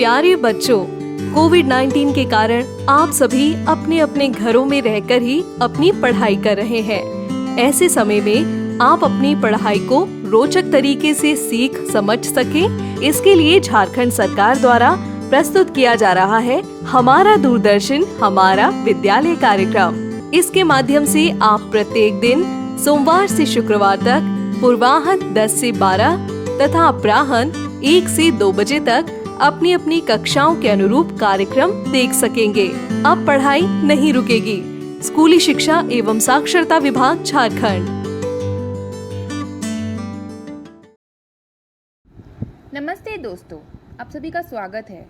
प्यारे बच्चों, कोविड-19 के कारण आप सभी अपने अपने घरों में रहकर ही अपनी पढ़ाई कर रहे हैं। ऐसे समय में आप अपनी पढ़ाई को रोचक तरीके से सीख समझ सकें, इसके लिए झारखंड सरकार द्वारा प्रस्तुत किया जा रहा है हमारा दूरदर्शन हमारा विद्यालय कार्यक्रम। इसके माध्यम से आप प्रत्येक दिन सोमवार से शुक्रवार तक पूर्वाह्न 10 से 12 तथा अपराह्न 1 से 2 बजे तक अपनी अपनी कक्षाओं के अनुरूप कार्यक्रम देख सकेंगे। अब पढ़ाई नहीं रुकेगी। स्कूली शिक्षा एवं साक्षरता विभाग झारखंड। नमस्ते दोस्तों, आप सभी का स्वागत है।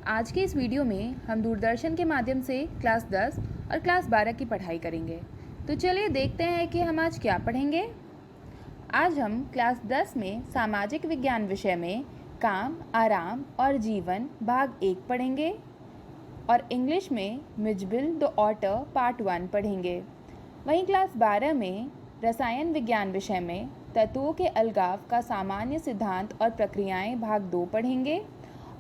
आज के इस वीडियो में हम दूरदर्शन के माध्यम से क्लास 10 और क्लास 12 की पढ़ाई करेंगे। तो चलिए देखते हैं कि हम आज क्या पढ़ेंगे। आज हम क्लास 10 में सामाजिक विज्ञान विषय में काम, आराम और जीवन भाग 1 पढ़ेंगे और इंग्लिश में मिजबिल द ऑटर पार्ट 1 पढ़ेंगे। वहीं क्लास 12 में रसायन विज्ञान विषय में तत्वों के अलगाव का सामान्य सिद्धांत और प्रक्रियाएं भाग 2 पढ़ेंगे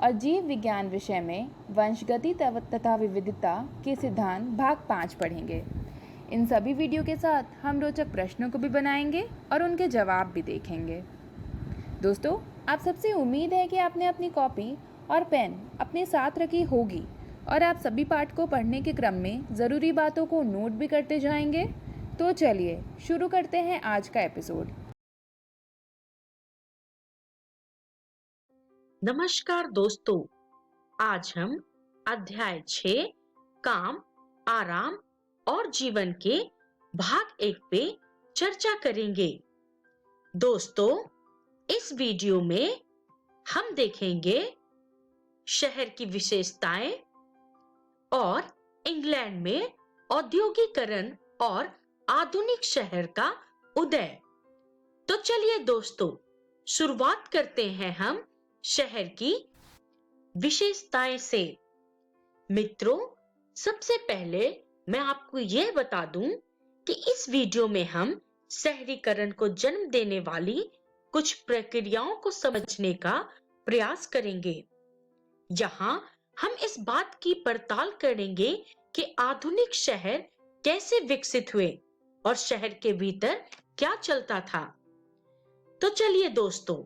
और जीव विज्ञान विषय में वंशगति तथा विविधता के सिद्धांत भाग 5 पढ़ेंगे। इन सभी वीडियो के साथ हम रोचक प्रश्नों को भी बनाएंगे और उनके जवाब भी देखेंगे। दोस्तों, आप सबसे उम्मीद है कि आपने अपनी कॉपी और पेन अपने साथ रखी होगी और आप सभी पाठ को पढ़ने के क्रम में ज़रूरी बातों को नोट भी करते जाएंगे। तो चलिए शुरू करते हैं आज का एपिसोड। नमस्कार दोस्तों, आज हम अध्याय 6 काम, आराम और जीवन के भाग 1 पे चर्चा करेंगे। दोस्तों, इस वीडियो में हम देखेंगे शहर की विशेषताएं और इंग्लैंड में औद्योगिकरण और आधुनिक शहर का उदय। तो चलिए दोस्तों, शुरुआत करते हैं हम शहर की विशेषताएं से। मित्रों, सबसे पहले मैं आपको यह बता दूं कि इस वीडियो में हम शहरीकरण को जन्म देने वाली कुछ प्रक्रियाओं को समझने का प्रयास करेंगे। यहाँ हम इस बात की पड़ताल करेंगे कि आधुनिक शहर कैसे विकसित हुए और शहर के भीतर क्या चलता था। तो चलिए दोस्तों,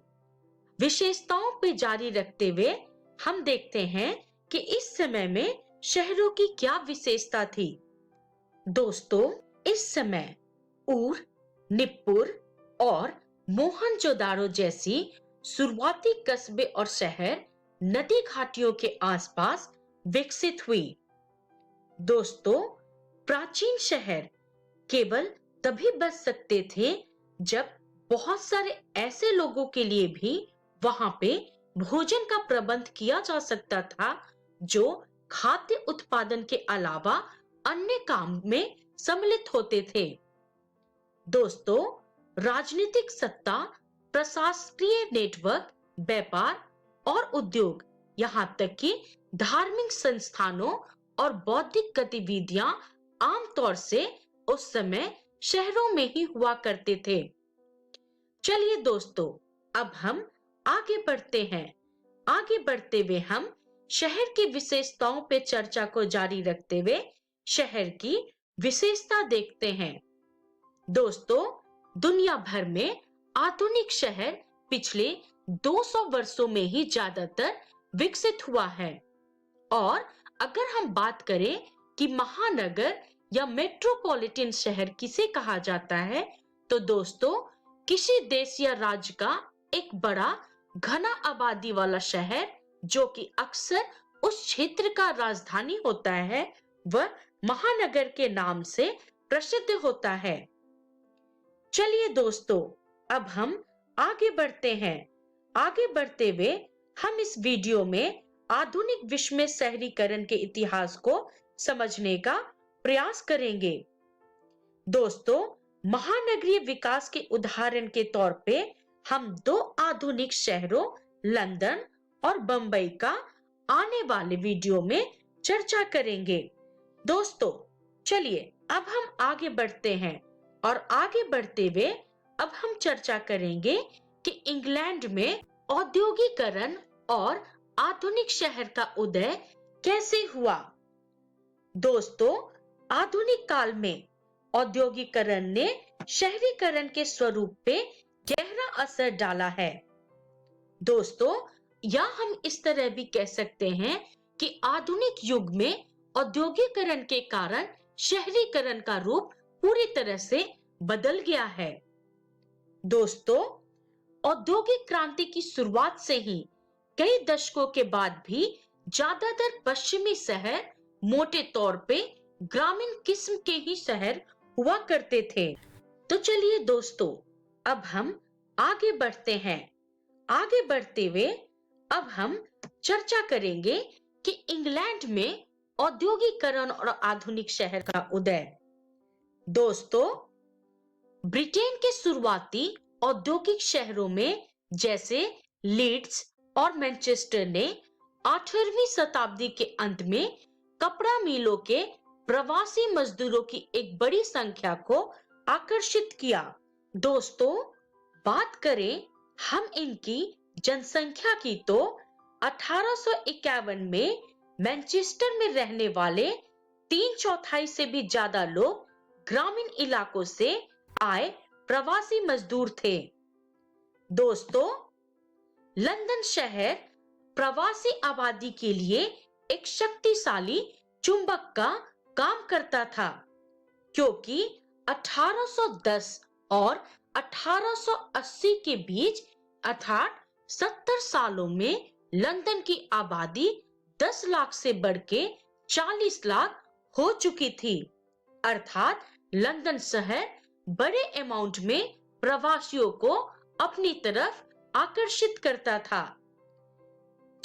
विशेषताओं पे जारी रखते हुए हम देखते हैं कि इस समय में शहरों की क्या विशेषता थी। दोस्तों, इस समय ऊर, निप्पुर और मोहनजोदाड़ो जैसी शुरुआती कस्बे और शहर नदी घाटियों के आसपास विकसित हुई। दोस्तों, प्राचीन शहर केवल तभी बच सकते थे जब बहुत सारे ऐसे लोगों के लिए भी वहां पे भोजन का प्रबंध किया जा सकता था जो खाद्य उत्पादन के अलावा अन्य काम में सम्मिलित होते थे। दोस्तों, राजनीतिक सत्ता, प्रशासकीय नेटवर्क, व्यापार और उद्योग, यहाँ तक कि धार्मिक संस्थानों और बौद्धिक गतिविधियां आमतौर से उस समय शहरों में ही हुआ करते थे। चलिए दोस्तों, अब हम आगे बढ़ते हैं। आगे बढ़ते हुए हम शहर की विशेषताओं पे चर्चा को जारी रखते हुए शहर की विशेषता देखते हैं। दोस्तों, दुनिया भर में आधुनिक शहर पिछले 200 वर्षों में ही ज्यादातर विकसित हुआ है। और अगर हम बात करें कि महानगर या मेट्रोपॉलिटन शहर किसे कहा जाता है, तो दोस्तों, किसी देश या राज्य का एक बड़ा घना आबादी वाला शहर जो कि अक्सर उस क्षेत्र का राजधानी होता है, वह महानगर के नाम से प्रसिद्ध होता है। चलिए दोस्तों, अब हम आगे बढ़ते हैं। आगे बढ़ते हुए हम इस वीडियो में आधुनिक विश्व में शहरीकरण के इतिहास को समझने का प्रयास करेंगे। दोस्तों, महानगरीय विकास के उदाहरण के तौर पे हम 2 आधुनिक शहरों लंदन और बंबई का आने वाले वीडियो में चर्चा करेंगे। दोस्तों, चलिए अब हम आगे बढ़ते हैं और आगे बढ़ते हुए अब हम चर्चा करेंगे कि इंग्लैंड में औद्योगिकरण और आधुनिक शहर का उदय कैसे हुआ? दोस्तों, आधुनिक काल में औद्योगिकरण ने शहरीकरण के स्वरूप पे गहरा असर डाला है। दोस्तों, या हम इस तरह भी कह सकते हैं कि आधुनिक युग में औद्योगिकरण के कारण शहरीकरण का रूप पूरी तरह से बदल गया है। दोस्तों, औद्योगिक क्रांति की शुरुआत से ही कई दशकों के बाद भी ज्यादातर पश्चिमी शहर मोटे तौर पे ग्रामीण किस्म के ही शहर हुआ करते थे। तो चलिए दोस्तों, अब हम आगे बढ़ते हैं। आगे बढ़ते हुए अब हम चर्चा करेंगे कि इंग्लैंड में औद्योगिकरण और आधुनिक शहर का उदय। दोस्तों, ब्रिटेन के शुरुआती औद्योगिक शहरों में जैसे लीड्स और मैनचेस्टर ने 18वीं शताब्दी के अंत में कपड़ा मिलों के प्रवासी मजदूरों की एक बड़ी संख्या को आकर्षित किया। दोस्तों, बात करें हम इनकी जनसंख्या की तो 1851 में मैनचेस्टर में रहने वाले 3/4 से भी ज्यादा लोग ग्रामीण इलाकों से आए प्रवासी मजदूर थे। दोस्तों, लंदन शहर प्रवासी आबादी के लिए एक शक्तिशाली चुंबक का काम करता था, क्योंकि 1810 और 1880 के बीच अर्थात 70 सालों में लंदन की आबादी 10 लाख से बढ़ के 40 लाख हो चुकी थी। अर्थात लंदन शहर बड़े अमाउंट में प्रवासियों को अपनी तरफ आकर्षित करता था।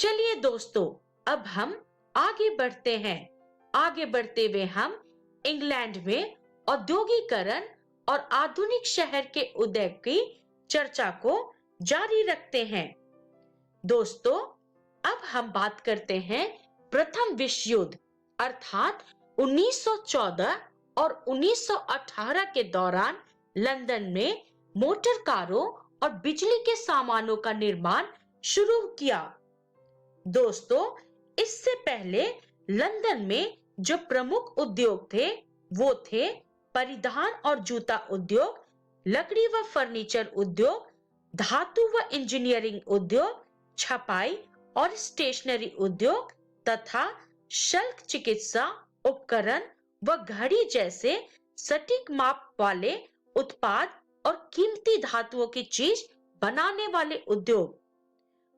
चलिए दोस्तों, अब हम आगे बढ़ते हैं। आगे बढ़ते हुए हम इंग्लैंड में औद्योगिकरण और आधुनिक शहर के उदय की चर्चा को जारी रखते हैं। दोस्तों, अब हम बात करते हैं प्रथम विश्व युद्ध अर्थात 1914 और 1918 के दौरान लंदन में मोटर कारों और बिजली के सामानों का निर्माण शुरू किया। दोस्तों, इससे पहले लंदन में जो प्रमुख उद्योग थे वो थे परिधान और जूता उद्योग, लकड़ी व फर्नीचर उद्योग, धातु व इंजीनियरिंग उद्योग, छपाई और स्टेशनरी उद्योग तथा शल्क चिकित्सा उपकरण व घड़ी जैसे सटीक माप वाले उत्पाद और कीमती धातुओं की चीज बनाने वाले उद्योग।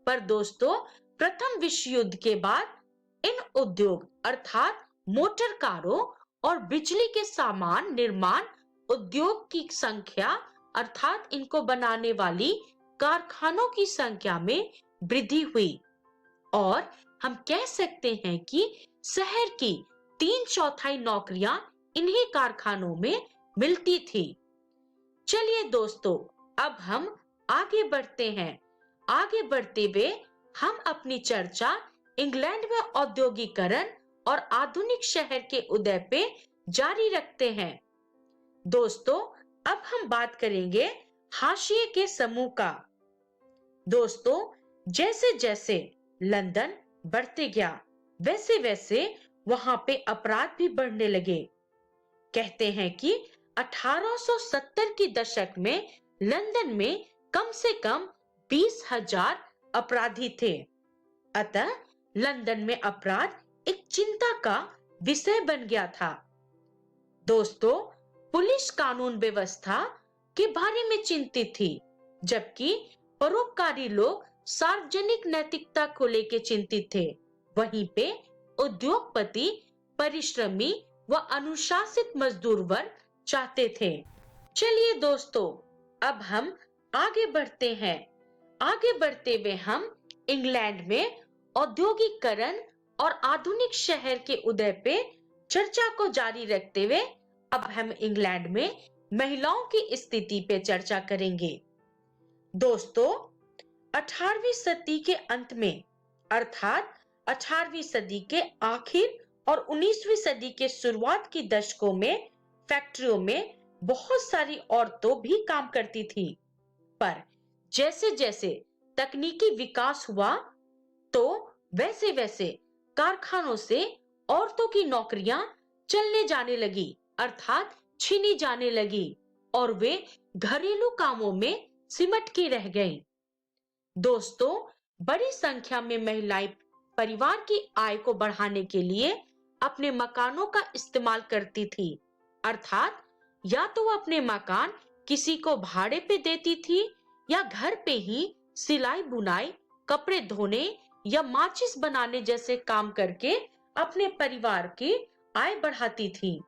पर दोस्तों, प्रथम विश्व युद्ध के बाद इन उद्योग अर्थात मोटर कारों और बिजली के सामान निर्माण उद्योग की संख्या अर्थात इनको बनाने वाली कारखानों की संख्या में वृद्धि हुई और हम कह सकते हैं कि शहर की 3/4 नौकरियां इन्हीं कारखानों में मिलती थी। चलिए दोस्तों, अब हम आगे बढ़ते हैं। आगे बढ़ते हुए हम अपनी चर्चा इंग्लैंड में औद्योगिकरण और आधुनिक शहर के उदय पे जारी रखते हैं। दोस्तों, अब हम बात करेंगे हाशिए के समूह का। दोस्तों, जैसे जैसे लंदन बढ़ते गया वैसे वैसे वहां पे अपराध भी बढ़ने लगे। कहते हैं कि 1870 की दशक में लंदन में कम से कम 20,000 अपराधी थे। अतः लंदन में अपराध एक चिंता का विषय बन गया था। दोस्तों, पुलिस कानून व्यवस्था के बारे में चिंतित थी, जबकि परोपकारी लोग सार्वजनिक नैतिकता को लेकर चिंतित थे। वहीं पे उद्योगपति परिश्रमी व अनुशासित मजदूर वर्ग चाहते थे। चलिए दोस्तों, अब हम आगे बढ़ते हैं। आगे बढ़ते हुए हम इंग्लैंड में औद्योगिकरण और आधुनिक शहर के उदय पे चर्चा को जारी रखते हुए अब हम इंग्लैंड में महिलाओं की स्थिति पे चर्चा करेंगे। दोस्तों, 18वीं सदी के अंत में अर्थात 18वीं सदी के आखिर और 19वीं सदी के शुरुआत की दशकों में फैक्ट्रियों में बहुत सारी औरतों भी काम करती थी। पर जैसे जैसे तकनीकी विकास हुआ तो वैसे वैसे कारखानों से औरतों की नौकरियां चलने जाने लगी, अर्थात छीनी जाने लगी, और वे घरेलू कामों में सिमट के रह गईं। दोस्तों, बड़ी संख्या में महिलाएं परिवार की आय को बढ़ाने के लिए अपने मकानों का इस्तेमाल करती थी, अर्थात या तो वो अपने मकान किसी को भाड़े पे देती थी या घर पे ही सिलाई बुनाई, कपड़े धोने या माचिस बनाने जैसे काम करके अपने परिवार की आय बढ़ाती थी।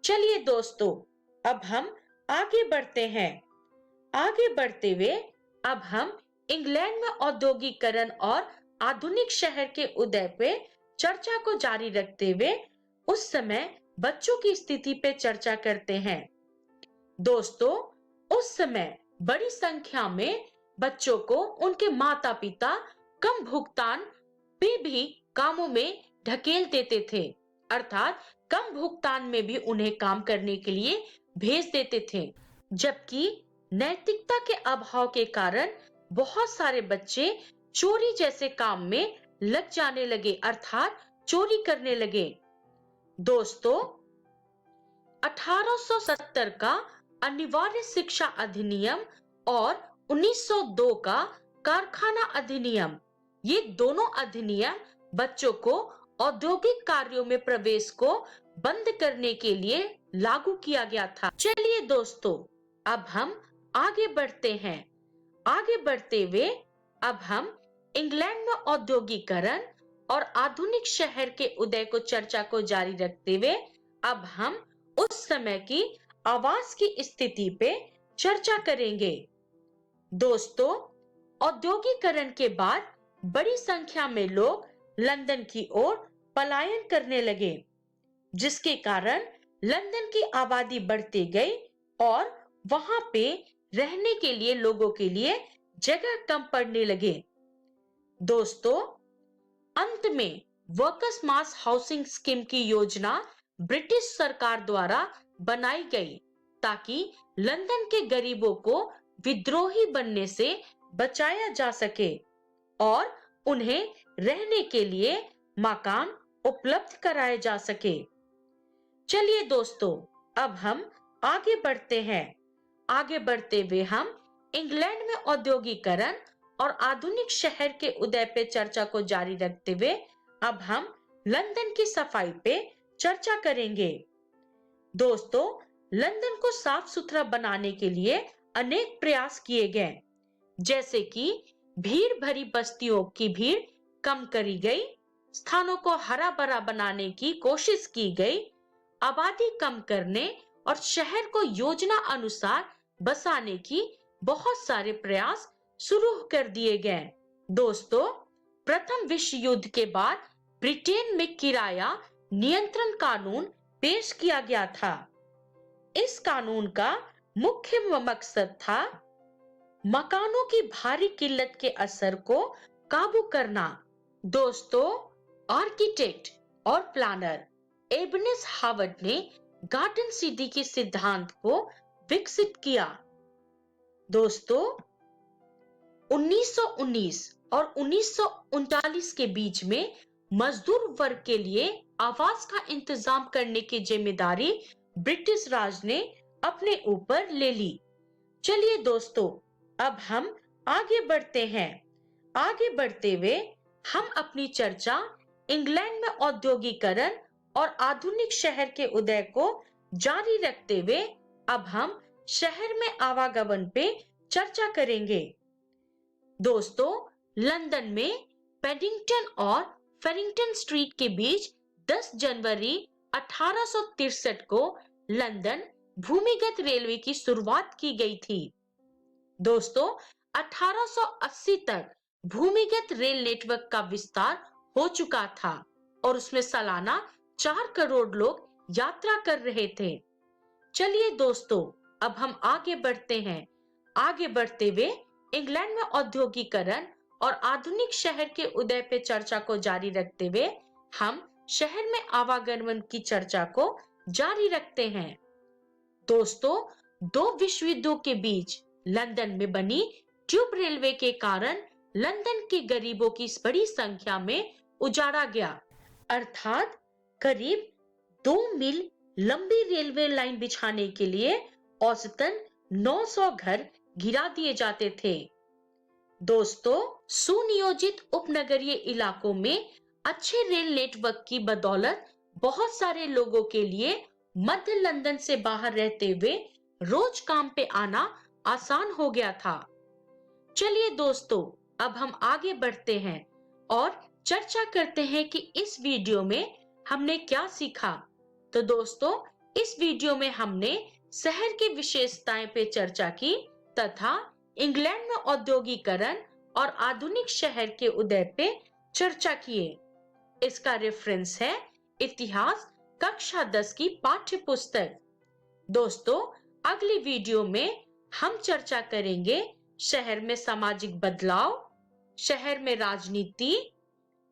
चलिए दोस्तों, अब हम आगे बढ़ते हैं। आगे बढ़ते हुए अब हम इंग्लैंड में औद्योगिकरण और आधुनिक शहर के उदय पे चर्चा को जारी रखते हुए उस समय बच्चों की स्थिति पे चर्चा करते हैं। दोस्तों, उस समय बड़ी संख्या में बच्चों को उनके माता पिता कम भुगतान पे भी कामों में ढकेल देते थे, अर्थात कम भुगतान में भी उन्हें काम करने के लिए भेज देते थे, जबकि नैतिकता के अभाव के कारण बहुत सारे बच्चे चोरी जैसे काम में लग जाने लगे, अर्थात चोरी करने लगे। दोस्तों, 1870 का अनिवार्य शिक्षा अधिनियम और 1902 का कारखाना अधिनियम, ये दोनों अधिनियम बच्चों को औद्योगिक कार्यों में प्रवेश को बंद करने के लिए लागू किया गया था। चलिए दोस्तों, अब हम आगे बढ़ते हैं। आगे बढ़ते हुए अब हम इंग्लैंड में औद्योगिकरण और आधुनिक शहर के उदय को चर्चा को जारी रखते हुए अब हम उस समय की आवास की स्थिति पे चर्चा करेंगे। दोस्तों, औद्योगिकरण के बाद बड़ी संख्या में लोग लंदन की ओर पलायन करने लगे, जिसके कारण लंदन की आबादी बढ़ती गई और वहां पे रहने के लिए लोगों के लिए जगह कम पड़ने लगे। दोस्तों, अंत में वर्कर्स मास हाउसिंग स्कीम की योजना ब्रिटिश सरकार द्वारा बनाई गई ताकि लंदन के गरीबों को विद्रोही बनने से बचाया जा सके और उन्हें रहने के लिए मकान उपलब्ध कराए जा सके। चलिए दोस्तों, अब हम आगे बढ़ते हैं। आगे बढ़ते हुए हम इंग्लैंड में औद्योगिकरण और आधुनिक शहर के उदय पे चर्चा को जारी रखते हुए अब हम लंदन की सफाई पे चर्चा करेंगे। दोस्तों, लंदन को साफ सुथरा बनाने के लिए अनेक प्रयास किए गए, जैसे कि भीड़ भरी बस्तियों की भीड़ कम करी गई, स्थानों को हरा भरा बनाने की कोशिश की गई, आबादी कम करने और शहर को योजना अनुसार बसाने की बहुत सारे प्रयास शुरू कर दिए गए। दोस्तों, प्रथम विश्व युद्ध के बाद ब्रिटेन में किराया नियंत्रण कानून पेश किया गया था। इस कानून का मुख्य मकसद था मकानों की भारी किल्लत के असर को काबू करना। दोस्तों, आर्किटेक्ट और प्लानर एबनेस हावर्ड ने गार्डन सिटी के सिद्धांत को विकसित किया। दोस्तों, 1919 और 1939 के बीच में मजदूर वर्ग के लिए आवास का इंतजाम करने की जिम्मेदारी ब्रिटिश राज ने अपने ऊपर ले ली। चलिए दोस्तों, अब हम आगे बढ़ते हैं। आगे बढ़ते हुए हम अपनी चर्चा इंग्लैंड में औद्योगिकरण और आधुनिक शहर के उदय को जारी रखते हुए अब हम शहर में आवागमन पे चर्चा करेंगे। दोस्तों, लंदन में पेडिंगटन और फेरिंगटन स्ट्रीट के बीच 10 जनवरी 1863 को लंदन भूमिगत रेलवे की शुरुआत की गई थी। दोस्तों, 1880 तक भूमिगत रेल नेटवर्क का विस्तार हो चुका था और उसमें सालाना 4 करोड़ लोग यात्रा कर रहे थे। चलिए दोस्तों, अब हम आगे बढ़ते हैं। आगे बढ़ते हुए इंग्लैंड में औद्योगिकरण और आधुनिक शहर के उदय पे चर्चा को जारी रखते हुए हम शहर में आवागमन की चर्चा को जारी रखते हैं। दोस्तों, 2 विश्व युद्धों के बीच लंदन में बनी ट्यूब रेलवे के कारण लंदन के गरीबों की बड़ी संख्या में उजाड़ा गया, अर्थात करीब 2 मील लंबी रेलवे लाइन बिछाने के लिए औसतन 900 घर गिरा दिए जाते थे। दोस्तों, सुनियोजित उपनगरीय इलाकों में अच्छे रेल नेटवर्क की बदौलत बहुत सारे लोगों के लिए मध्य लंदन से बाहर रहते हुए रोज काम पे आना आसान हो गया था। चलिए दोस्तों, अब हम आगे बढ़ते हैं और चर्चा करते हैं कि इस वीडियो में हमने क्या सीखा। तो दोस्तों, इस वीडियो में हमने शहर की विशेषताएं पे चर्चा की तथा इंग्लैंड में औद्योगिकरण और आधुनिक शहर के उदय पे चर्चा किए। इसका रेफरेंस है इतिहास कक्षा 10 की पाठ्य पुस्तक। दोस्तों, अगली वीडियो में हम चर्चा करेंगे शहर में सामाजिक बदलाव, शहर में राजनीति,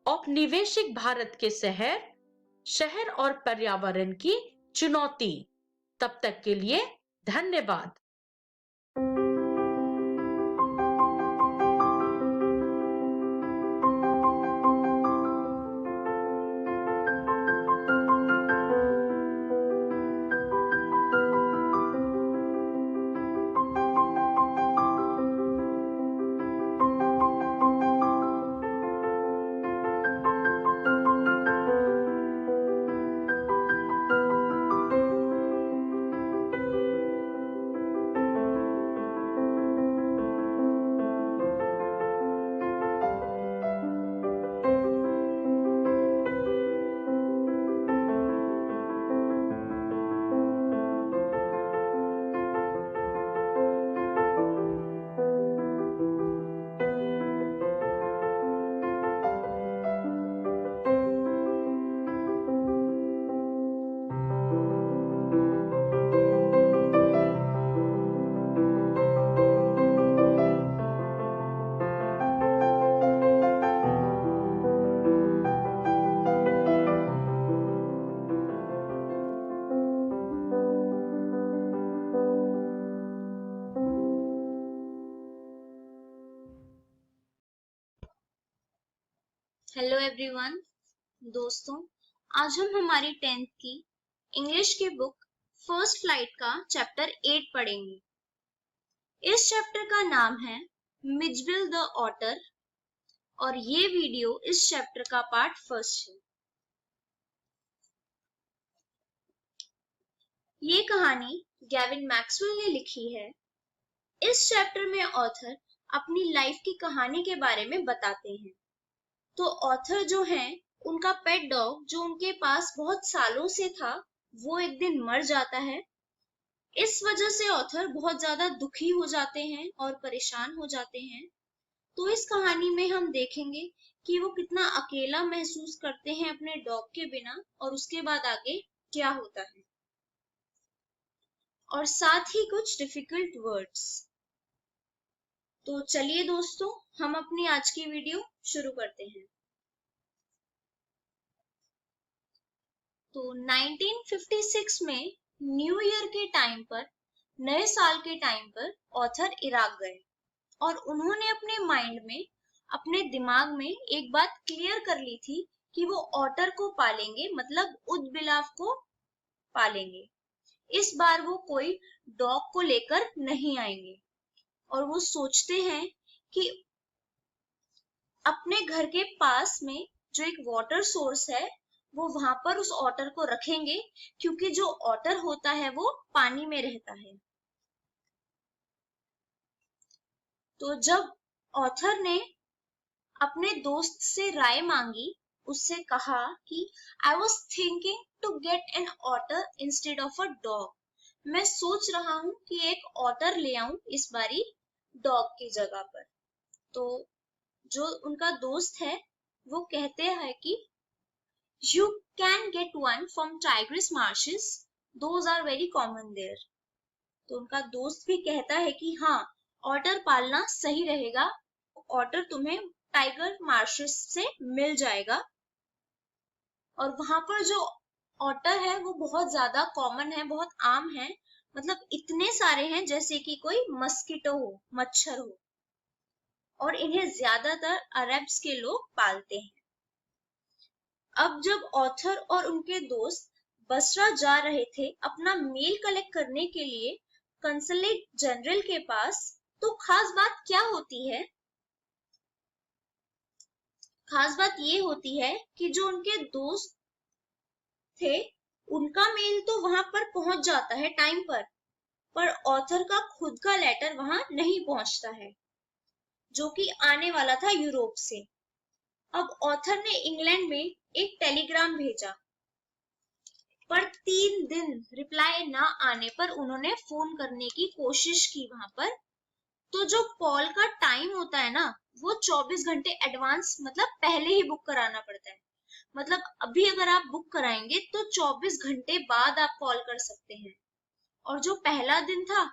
औपनिवेशिक भारत के शहर, शहर और पर्यावरण की चुनौती। तब तक के लिए धन्यवाद। Hello everyone. दोस्तों, आज हम हमारी 10th की इंग्लिश की बुक फर्स्ट फ्लाइट का चैप्टर 8 पढ़ेंगे। इस चैप्टर का नाम है मिजबिल द ऑटर और ये वीडियो इस चैप्टर का पार्ट फर्स्ट है। ये कहानी गैविन मैक्सवेल ने लिखी है। इस चैप्टर में ऑथर अपनी लाइफ की कहानी के बारे में बताते हैं। तो ऑथर जो हैं, उनका पेट डॉग जो उनके पास बहुत सालों से था, वो एक दिन मर जाता है। इस वजह से ऑथर बहुत ज्यादा दुखी हो जाते हैं और परेशान हो जाते हैं। तो इस कहानी में हम देखेंगे कि वो कितना अकेला महसूस करते हैं अपने डॉग के बिना और उसके बाद आगे क्या होता है, और साथ ही कुछ डिफिकल्ट वर्ड्स। तो चलिए दोस्तों, हम अपनी आज की वीडियो शुरू करते हैं। तो 1956 में न्यू ईयर के टाइम पर, नए साल के टाइम पर ऑथर इराक गए और उन्होंने अपने माइंड में, अपने दिमाग में एक बात क्लियर कर ली थी कि वो ऑटर को पालेंगे, मतलब ऊदबिलाव को पालेंगे। इस बार वो कोई डॉग को लेकर नहीं आएंगे और वो सोचते हैं कि अपने घर के पास में जो एक वाटर सोर्स है, वो वहां पर उस ऑटर को रखेंगे, क्योंकि जो ऑटर होता है वो पानी में रहता है। तो जब ऑथर ने अपने दोस्त से राय मांगी, उससे कहा कि I was thinking to get an otter instead of a dog. मैं सोच रहा हूं कि एक ऑटर ले आऊं इस बारी डॉग की जगह पर। तो जो उनका दोस्त है वो कहते हैं कि you can get one from Tigris marshes, those are very common there। तो उनका दोस्त भी कहता है कि हाँ, ऑटर पालना सही रहेगा, ऑटर तुम्हें टाइगर मार्शेस से मिल जाएगा। और वहां पर जो ऑटर है वो बहुत ज्यादा कॉमन है, बहुत आम है, मतलब इतने सारे हैं जैसे कि कोई मस्कीटो हो, मच्छर हो। और इन्हें ज्यादातर अरब्स के लोग पालते हैं। अब जब ऑथर और उनके दोस्त बसरा जा रहे थे अपना मेल कलेक्ट करने के लिए कंसुलेट जनरल के पास, तो खास बात क्या होती है? खास बात ये होती है कि जो उनके दोस्त थे उनका मेल तो वहां पर पहुंच जाता है टाइम पर ऑथर का खुद का लेटर वहां नहीं पहुंचता है, जो कि आने वाला था यूरोप से। अब ऑथर ने इंग्लैंड में एक टेलीग्राम भेजा, पर 3 दिन रिप्लाई ना आने पर उन्होंने फोन करने की कोशिश की वहां पर। तो जो कॉल का टाइम होता है ना, वो 24 घंटे एडवांस मतलब पहले ही बुक कराना पड़ता है। मतलब अभी अगर आप बुक कराएंगे तो 24 घंटे बाद आप कॉल कर सकते हैं। और जो पहला दिन था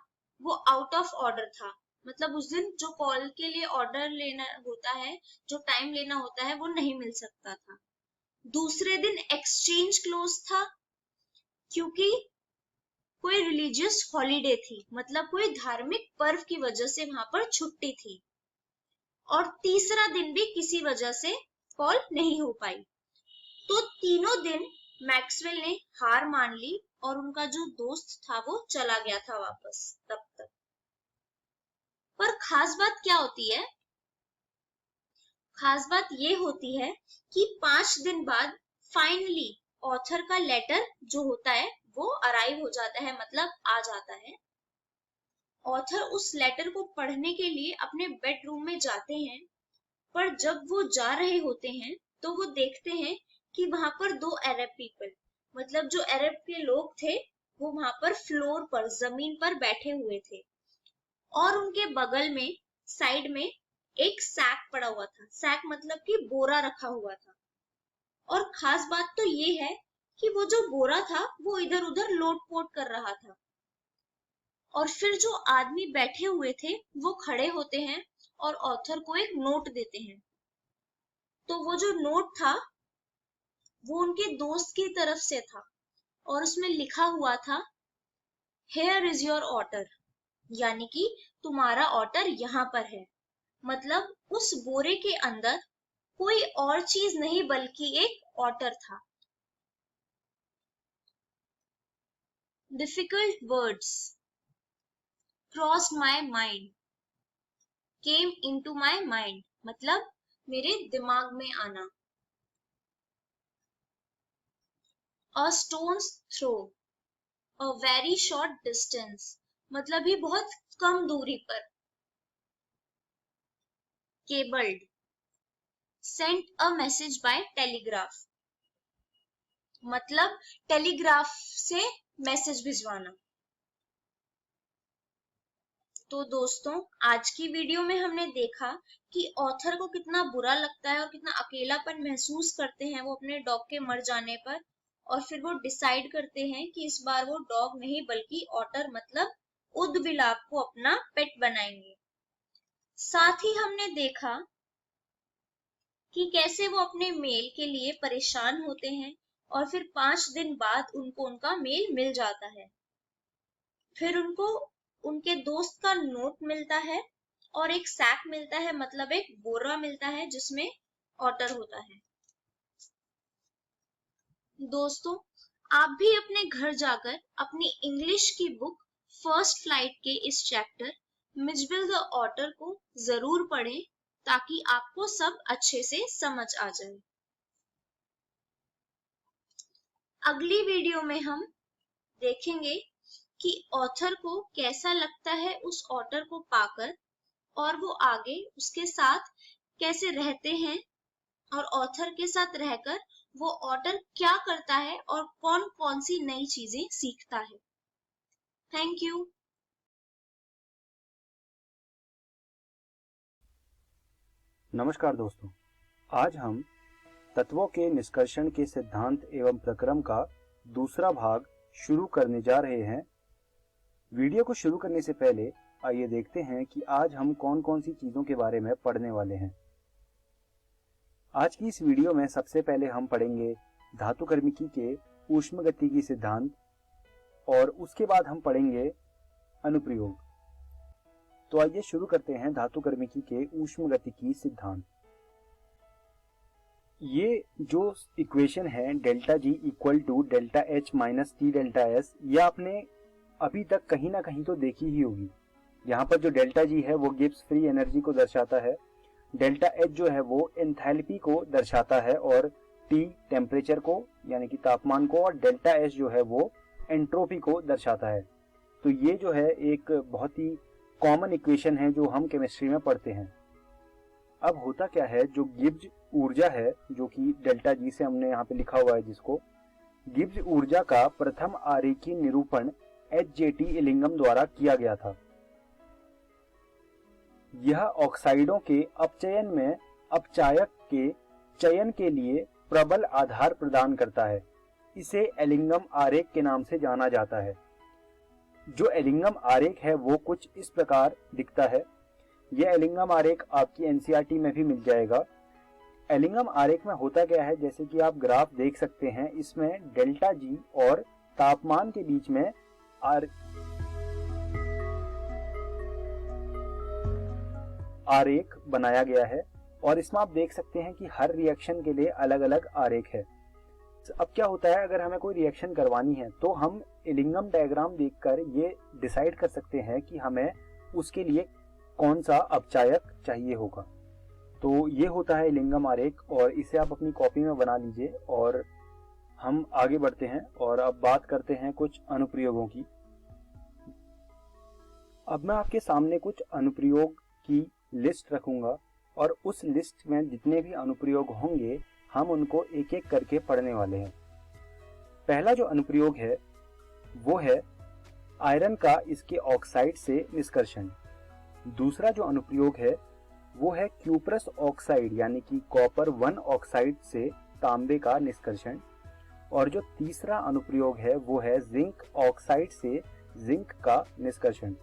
वो आउट ऑफ ऑर्डर था, मतलब उस दिन जो कॉल के लिए ऑर्डर लेना होता है, जो टाइम लेना होता है, वो नहीं मिल सकता था। दूसरे दिन एक्सचेंज क्लोज था क्योंकि कोई रिलीजियस हॉलीडे थी, मतलब कोई धार्मिक पर्व की वजह से वहां पर छुट्टी थी। और तीसरा दिन भी किसी वजह से कॉल नहीं हो पाई। तो तीनों दिन मैक्सवेल ने हार मान ली और उनका जो दोस्त था वो चला गया था वापस तब तक। पर खास बात क्या होती है? खास बात ये होती है कि 5 दिन बाद फाइनली ऑथर का लेटर जो होता है वो अराइव हो जाता है, मतलब आ जाता है। ऑथर उस लेटर को पढ़ने के लिए अपने बेडरूम में जाते हैं, पर जब वो जा रहे होते हैं तो वो देखते हैं कि वहां पर 2 अरब पीपल, मतलब जो अरब के लोग थे, वो वहां पर फ्लोर पर, जमीन पर बैठे हुए थे। और उनके बगल में साइड में एक सैक पड़ा हुआ था। सैक मतलब कि बोरा रखा हुआ था। और खास बात तो ये है कि वो जो बोरा था वो इधर उधर लोट पोट कर रहा था। और फिर जो आदमी बैठे हुए थे वो खड़े होते हैं और ऑथर को एक नोट देते हैं। तो वो जो नोट था वो उनके दोस्त की तरफ से था और उसमें लिखा हुआ था, हेयर इज योर ऑर्डर, यानी कि तुम्हारा ऑर्डर यहाँ पर है। मतलब उस बोरे के अंदर कोई और चीज नहीं बल्कि एक ऑर्डर था। Difficult words crossed my mind, came into my mind, मतलब मेरे दिमाग में आना। A stones throw, a very short distance, मतलब ही बहुत कम दूरी पर। Cabled, sent a message by telegraph, मतलब टेलीग्राफ से मैसेज भिजवाना। तो दोस्तों, आज की वीडियो में हमने देखा कि ऑथर को कितना बुरा लगता है और कितना अकेलापन महसूस करते हैं वो अपने डॉग के मर जाने पर। और फिर वो डिसाइड करते हैं कि इस बार वो डॉग नहीं बल्कि ऑटर मतलब उदबिलाप को अपना पेट बनाएंगे। साथ ही हमने देखा कि कैसे वो अपने मेल के लिए परेशान होते हैं और फिर 5 दिन बाद उनको उनका मेल मिल जाता है। फिर उनको उनके दोस्त का नोट मिलता है और एक सैक मिलता है, मतलब एक बोरा मिलता है जिसमें ऑटर होता है। दोस्तों, आप भी अपने घर जाकर अपनी इंग्लिश की बुक फर्स्ट फ्लाइट के इस चैप्टर मिजबिल द ऑटर को जरूर पढ़ें ताकि आपको सब अच्छे से समझ आ जाए। अगली वीडियो में हम देखेंगे कि ऑथर को कैसा लगता है उस ऑटर को पाकर और वो आगे उसके साथ कैसे रहते हैं और ऑथर के साथ रहकर वो ऑटर क्या करता है और कौन कौन सी नई चीजें सीखता है। Thank you. नमस्कार दोस्तों, आज हम तत्वों के निष्कर्षण के सिद्धांत एवं प्रक्रम का दूसरा भाग शुरू करने जा रहे हैं। वीडियो को शुरू करने से पहले आइए देखते हैं कि आज हम कौन कौन सी चीजों के बारे में पढ़ने वाले हैं। आज की इस वीडियो में सबसे पहले हम पढ़ेंगे धातुकर्मिकी के ऊष्मगतिकी सिद्धांत और उसके बाद हम पढ़ेंगे अनुप्रयोग। तो आइए शुरू करते हैं धातुकर्मिकी के ऊष्मगतिकी सिद्धांत। ये जो इक्वेशन है delta G equal to delta H minus T delta S, ये आपने अभी तक कहीं ना कहीं तो देखी ही होगी। यहाँ पर जो डेल्टा जी है वो गिब्स फ्री एनर्जी को दर्शाता है, डेल्टा एच जो है वो एंथैल्पी को दर्शाता है और टी टेम्परेचर को यानी कि तापमान को, और डेल्टा एस जो है वो एंट्रोपी को दर्शाता है। तो ये जो है एक बहुत ही कॉमन इक्वेशन है जो हम केमिस्ट्री में पढ़ते हैं। अब होता क्या है, जो गिब्स ऊर्जा है जो कि डेल्टा जी से हमने यहाँ पे लिखा हुआ है, जिसको गिब्स ऊर्जा का प्रथम आरेखीय निरूपण एच.जे.टी. इलिंगम द्वारा किया गया था। यह ऑक्साइडों के अपचयन में अपचायक के चयन के लिए प्रबल आधार प्रदान करता है। इसे एलिंगम आरेख के नाम से जाना जाता है। जो एलिंगम आरेख है वो कुछ इस प्रकार दिखता है। यह एलिंगम आरेख आपकी एनसीईआरटी में भी मिल जाएगा। एलिंगम आरेख में होता क्या है, जैसे कि आप ग्राफ देख सकते हैं, इसमें डेल्टा जी और तापमान के बीच में आरेख बनाया गया है और इसमें आप देख सकते हैं कि हर रिएक्शन के लिए अलग अलग आरेख है। अब क्या होता है, अगर हमें कोई रिएक्शन करवानी है तो हम इलिंगम डायग्राम देखकर ये डिसाइड कर सकते हैं कि हमें उसके लिए कौन सा अपचायक चाहिए होगा। तो ये होता है इलिंगम आरेख और इसे आप अपनी कॉपी में बना लीजिए और हम आगे बढ़ते हैं और अब बात करते हैं कुछ अनुप्रयोगों की। अब मैं आपके सामने कुछ अनुप्रयोग की लिस्ट रखूंगा और उस लिस्ट में जितने भी अनुप्रयोग होंगे हम उनको एक एक करके पढ़ने वाले हैं। पहला जो अनुप्रयोग है वो है आयरन का इसके ऑक्साइड से निष्कर्षण। दूसरा जो अनुप्रयोग है वो है क्यूप्रस ऑक्साइड यानी कि कॉपर 1 ऑक्साइड से तांबे का निष्कर्षण। और जो तीसरा अनुप्रयोग है वो है जिंक ऑक्साइड से जिंक का निष्कर्षण।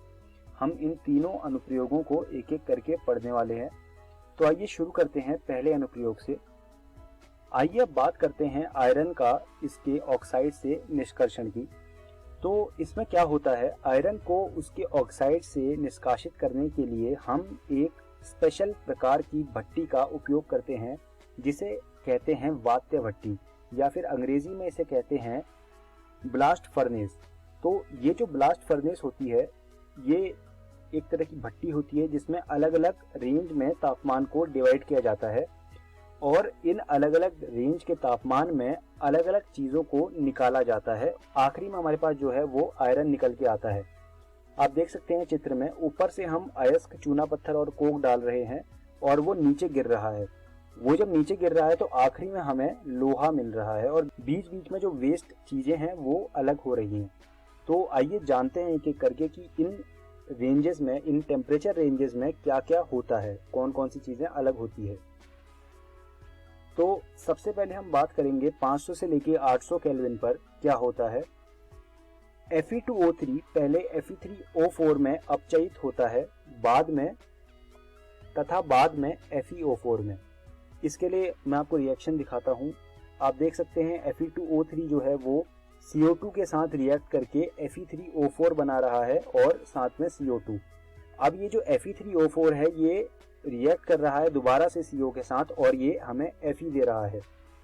हम इन तीनों अनुप्रयोगों को एक एक करके पढ़ने वाले हैं। तो आइए शुरू करते हैं पहले अनुप्रयोग से। आइए अब बात करते हैं आयरन का इसके ऑक्साइड से निष्कर्षण की। तो इसमें क्या होता है, आयरन को उसके ऑक्साइड से निष्कासित करने के लिए हम एक स्पेशल प्रकार की भट्टी का उपयोग करते हैं जिसे कहते हैं वात्य भट्टी या फिर अंग्रेजी में इसे कहते हैं ब्लास्ट फर्नेस। तो ये जो ब्लास्ट फर्नेस होती है ये एक तरह की भट्टी होती है जिसमें अलग अलग रेंज में तापमान को डिवाइड किया जाता है और इन अलग अलग रेंज के तापमान में अलग अलग चीजों को निकाला जाता है। आखिरी में हमारे पास जो है वो आयरन निकल के आता है। आप देख सकते हैं चित्र में, ऊपर से हम अयस्क, चूना पत्थर और कोक डाल रहे हैं और वो नीचे गिर रहा है। वो जब नीचे गिर रहा है तो आखिरी में हमें लोहा मिल रहा है और बीच बीच में जो वेस्ट चीजें हैं वो अलग हो रही हैं। तो आइए जानते हैं एक एक करके कि इन रेंजेस में, इन टेम्परेचर रेंजेस में क्या क्या होता है, कौन कौन सी चीजें अलग होती है। तो सबसे पहले हम बात करेंगे 500 से लेके 800 केल्विन पर क्या होता है। Fe2O3 पहले Fe3O4 में अपचयित होता है बाद में FeO4 में। इसके लिए मैं आपको रिएक्शन दिखाता हूँ। आप देख सकते हैं Fe2O3 जो है वो CO2 के साथ रिएक्ट करके Fe3O4 बना रहा है और साथ में CO2। अब ये जो Fe3O4 है ये रिएक्ट कर रहा है दोबारा से CO के साथ और ये हमें Fe दे रहा है।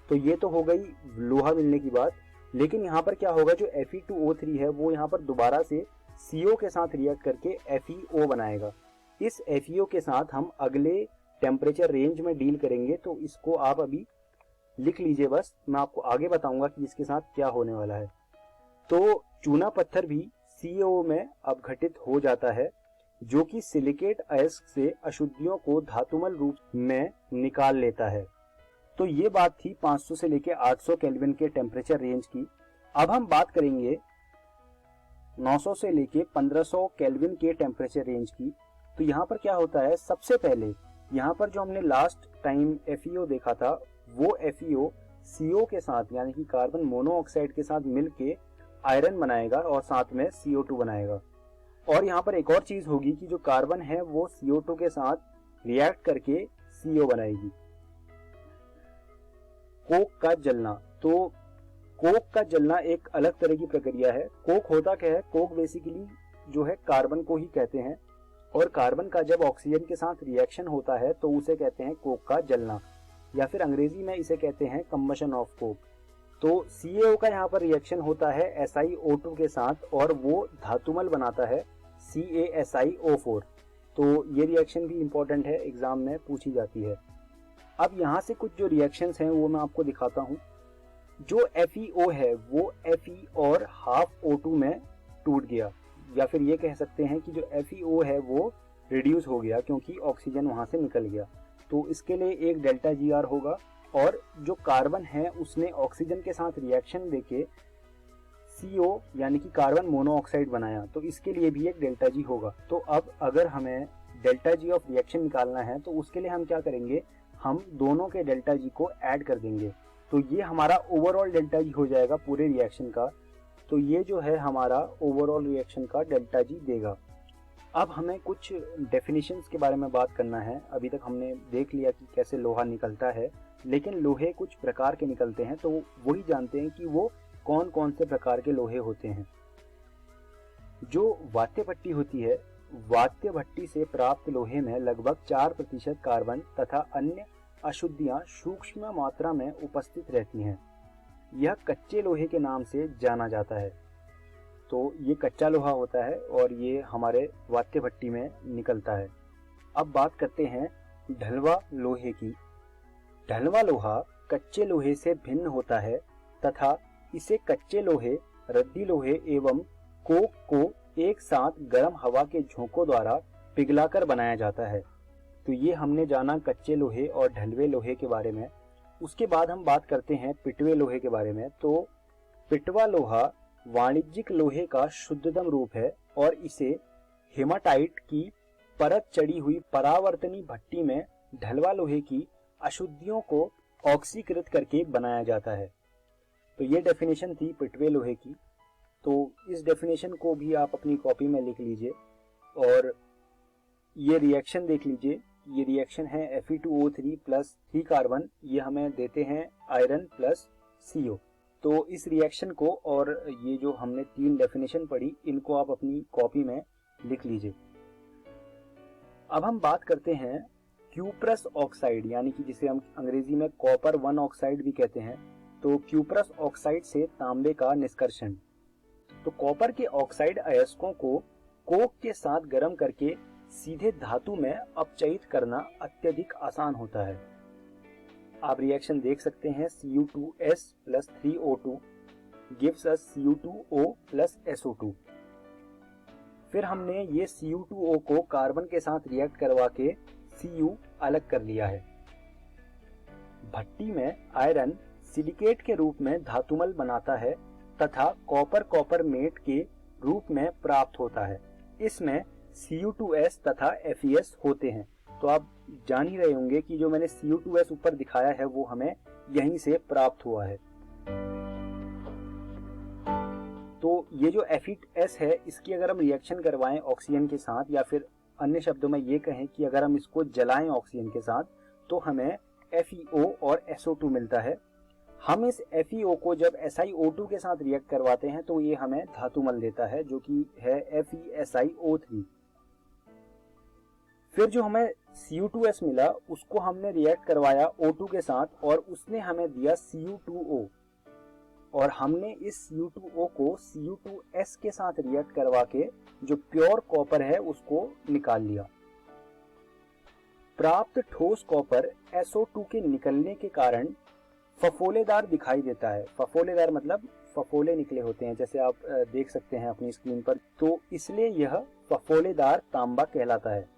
तो ये तो हो गई लोहा मिलने की बात। लेकिन यहाँ पर क्या होगा, जो Fe2O3 है वो यहाँ पर दोबारा से CO के साथ रिएक्ट करके FeO बनाएगा। इस FeO के साथ हम अगले टेम्परेचर रेंज में डील करेंगे। तो इसको आप अभी लिख लीजिए, बस मैं आपको आगे बताऊंगा कि इसके साथ क्या होने वाला है। तो चूना पत्थर भी CO में अपघटित हो जाता है जो कि सिलिकेट अयस्क से अशुद्धियों को धातुमल रूप में निकाल लेता है। तो ये बात थी 500 से लेके 800 केल्विन के टेम्परेचर रेंज की। अब हम बात करेंगे 900 से लेके 1500 केल्विन के टेम्परेचर रेंज की। तो यहाँ पर क्या होता है, सबसे पहले यहाँ पर जो हमने लास्ट टाइम FeO देखा था वो FeO CO के साथ यानी कि कार्बन मोनोऑक्साइड के साथ मिलके आयरन बनाएगा और साथ में CO2 बनाएगा। और यहाँ पर एक और चीज होगी कि जो कार्बन है वो CO2 के साथ रिएक्ट करके CO बनाएगी। कोक का जलना, तो कोक का जलना एक अलग तरह की प्रक्रिया है। कोक होता क्या है, कोक बेसिकली जो है कार्बन को ही कहते हैं। और कार्बन का जब ऑक्सीजन के साथ रिएक्शन होता है तो उसे कहते हैं कोक का जलना, या फिर अंग्रेजी में इसे कहते हैं कंबशन ऑफ कोक। तो CaO का यहाँ पर रिएक्शन होता है SiO2 के साथ और वो धातुमल बनाता है CaSiO4। तो ये रिएक्शन भी इम्पोर्टेंट है, एग्जाम में पूछी जाती है। अब यहाँ से कुछ जो रिएक्शंस हैं वो मैं आपको दिखाता हूँ। जो FeO है वो Fe और हाफ O2 में टूट गया, या फिर ये कह सकते हैं कि जो FeO है वो रिड्यूस हो गया क्योंकि ऑक्सीजन वहां से निकल गया। तो इसके लिए एक डेल्टा GR होगा, और जो कार्बन है उसने ऑक्सीजन के साथ रिएक्शन देके CO यानी कि कार्बन मोनोऑक्साइड बनाया, तो इसके लिए भी एक डेल्टा G होगा। तो अब अगर हमें डेल्टा G ऑफ रिएक्शन निकालना है तो उसके लिए हम क्या करेंगे, हम दोनों के डेल्टा G को ऐड कर देंगे। तो ये हमारा ओवरऑल डेल्टा G हो जाएगा पूरे रिएक्शन का। तो ये जो है हमारा ओवरऑल रिएक्शन का डेल्टा G देगा। अब हमें कुछ डेफिनेशंस के बारे में बात करना है। अभी तक हमने देख लिया कि कैसे लोहा निकलता है, लेकिन लोहे कुछ प्रकार के निकलते हैं, तो वही जानते हैं कि वो कौन कौन से प्रकार के लोहे होते हैं। जो वात्य भट्टी होती है, वात्य भट्टी से प्राप्त लोहे में लगभग 4% कार्बन तथा अन्य अशुद्धियां सूक्ष्म मात्रा में उपस्थित रहती हैं। यह कच्चे लोहे के नाम से जाना जाता है। तो ये कच्चा लोहा होता है और ये हमारे वात्य भट्टी में निकलता है। अब बात करते हैं ढलवा लोहे की। ढलवा लोहा कच्चे लोहे से भिन्न होता है तथा इसे कच्चे लोहे, रद्दी लोहे एवं कोक को एक साथ गर्म हवा के झोंकों द्वारा पिघलाकर बनाया जाता है। तो ये हमने जाना कच्चे लोहे और ढलवे लोहे के बारे में। उसके बाद हम बात करते हैं पिटवे लोहे के बारे में। तो पिटवा लोहा वाणिज्यिक लोहे का शुद्धतम रूप है और इसे हेमाटाइट की परत चढ़ी हुई परावर्तनी भट्टी में ढलवा लोहे की अशुद्धियों को ऑक्सीकृत करके बनाया जाता है। तो ये डेफिनेशन थी पिटवे लोहे की। तो इस डेफिनेशन को भी आप अपनी कॉपी में लिख लीजिए और ये रिएक्शन देख लीजिए। ये रिएक्शन है Fe2O3 प्लस 3 कार्बन, ये हमें देते हैं आयरन प्लस CO। तो इस रिएक्शन को और ये जो हमने 3 डेफिनेशन पढ़ी, इनको आप अपनी कॉपी में लिख लीजिए। अब हम बात करते हैं क्यूप्रस ऑक्साइड, यानी कि जिसे हम अंग्रेजी में कॉपर 1 ऑक्साइड भी कहते हैं। तो क्यूप्रस ऑक्साइड से तांबे का निष्कर्षण। तो कॉपर के ऑक्साइड अयस्कों को कोक के साथ गर्म करके सीधे धातु में अपचयित करना अत्यधिक आसान होता है। आप रिएक्शन देख सकते हैं। Cu2S plus 3O2 gives us Cu2O plus SO2। फिर हमने ये Cu2O को कार्बन के साथ रिएक्ट करवा के Cu अलग कर लिया है। भट्टी में आयरन सिलिकेट के रूप में धातुमल बनाता है तथा कॉपर कॉपरमेट के रूप में प्राप्त होता है। इसमें Cu2S तथा Fes होते हैं। तो आप जान ही रहे होंगे कि जो मैंने Cu2S ऊपर दिखाया है वो हमें यहीं से प्राप्त हुआ है। तो ये जो Fe2S है, इसकी अगर हम रिएक्शन करवाएं ऑक्सीजन के साथ, या फिर अन्य शब्दों में ये कहें कि अगर हम इसको जलाएं ऑक्सीजन के साथ, तो हमें FeO और SO2 मिलता है। हम इस FeO को जब SiO2 के साथ रिएक्ट करवाते हैं तो ये हमें धातुमल देता है, जो कि है FeSiO3। फिर जो हमें Cu2S मिला, उसको हमने रिएक्ट करवाया O2 के साथ और उसने हमें दिया Cu2O, और हमने इस Cu2O को Cu2S के साथ रिएक्ट करवा के जो प्योर कॉपर है उसको निकाल लिया। प्राप्त ठोस कॉपर SO2 के निकलने के कारण फफोलेदार दिखाई देता है। फफोलेदार मतलब फफोले निकले होते हैं, जैसे आप देख सकते हैं अपनी स्क्रीन पर। तो इसलिए यह फफोलेदार तांबा कहलाता है।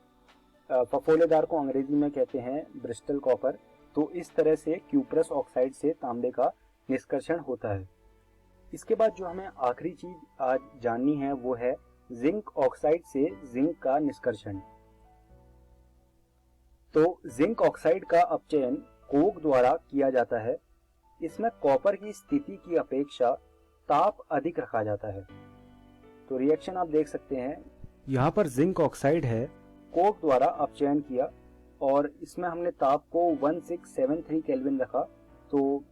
फफोलेदार को अंग्रेजी में कहते हैं ब्रिस्टल कॉपर। तो इस तरह से क्यूप्रस ऑक्साइड से तांबे का निष्कर्षण होता है। इसके बाद जो हमें आखिरी चीज आज जाननी है वो है जिंक ऑक्साइड से जिंक का निष्कर्षण। तो जिंक ऑक्साइड का अपचयन कोक द्वारा किया जाता है। इसमें कॉपर की स्थिति की अपेक्षा ताप अधिक रखा जाता है। तो रिएक्शन आप देख सकते हैं, यहाँ पर जिंक ऑक्साइड है, कोक द्वारा अपचयन किया और इसमें हमने ताप को 1673 केल्विन रखा। तो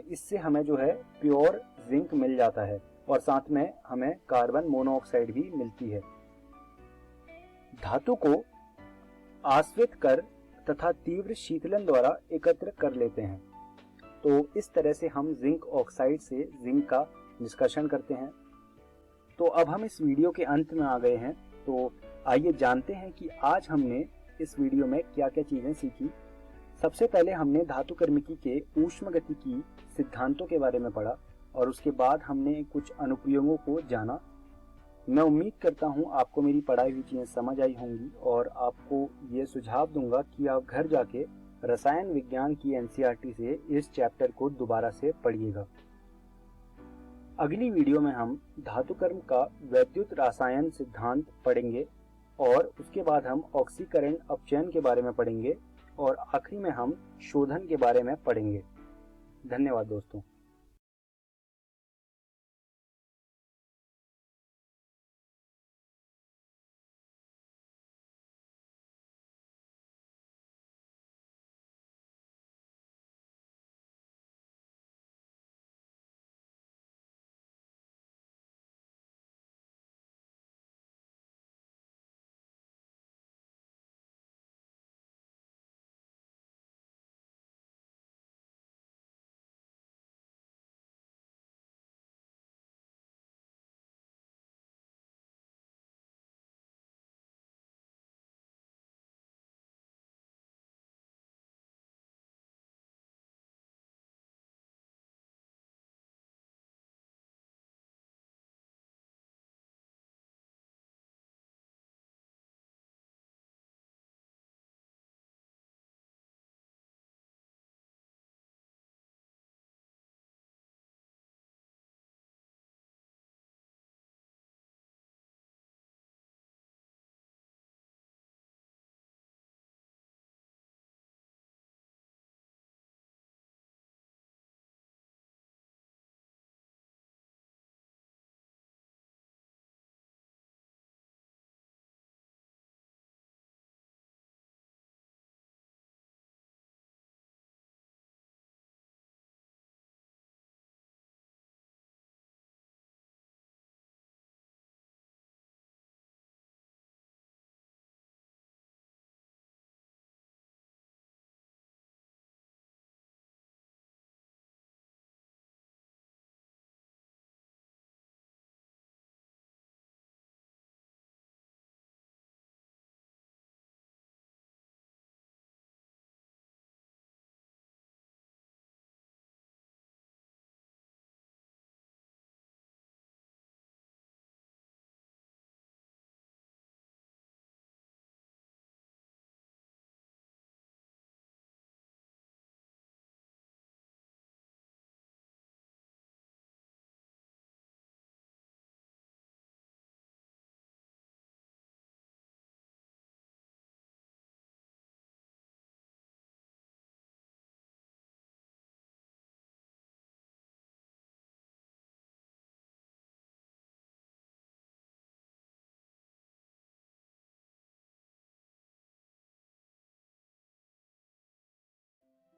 इससे हमें जो है प्योर जिंक मिल जाता है और साथ में हमें कार्बन मोनोऑक्साइड भी मिलती है। धातु को आश्रित कर तथा तीव्र शीतलन द्वारा एकत्र कर लेते हैं। तो इस तरह से हम जिंक ऑक्साइड से जिंक का निष्कर्षण करते हैं। तो अब हम इस वीडियो के अंत में आ गए हैं। तो आइए जानते हैं कि आज हमने इस वीडियो में क्या क्या चीजें सीखी। सबसे पहले हमने धातुकर्मिकी के ऊष्मगतिकी सिद्धांतों के बारे में पढ़ा और उसके बाद हमने कुछ अनुप्रयोगों को जाना। मैं उम्मीद करता हूं आपको मेरी पढ़ाई हुई चीजें समझ आई होंगी और आपको ये सुझाव दूंगा कि आप घर जाके रसायन विज्ञान की एनसीईआरटी से इस चैप्टर को दोबारा से पढ़िएगा। अगली वीडियो में हम धातुकर्म का वैद्युत रसायन सिद्धांत पढ़ेंगे और उसके बाद हम ऑक्सीकरण अपचयन के बारे में पढ़ेंगे और आखिरी में हम शोधन के बारे में पढ़ेंगे। धन्यवाद दोस्तों।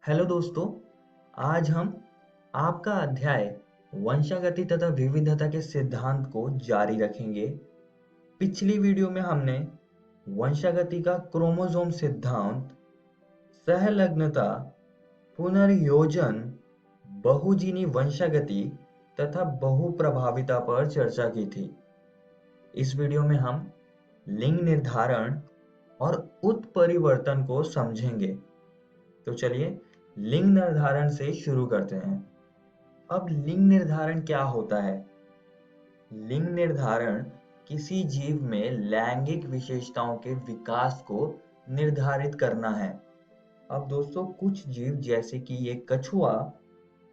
हेलो दोस्तों, आज हम आपका अध्याय वंशागति तथा विविधता के सिद्धांत को जारी रखेंगे। पिछली वीडियो में हमने वंशागति का क्रोमोसोम सिद्धांत, सहलग्नता, पुनर्योजन, बहुजीनी वंशागति तथा बहुप्रभाविता पर चर्चा की थी। इस वीडियो में हम लिंग निर्धारण और उत्परिवर्तन को समझेंगे। तो चलिए लिंग निर्धारण से शुरू करते हैं। अब लिंग निर्धारण क्या होता है? लिंग निर्धारण किसी जीव में लैंगिक विशेषताओं के विकास को निर्धारित करना है। अब दोस्तों, कुछ जीव जैसे कि ये कछुआ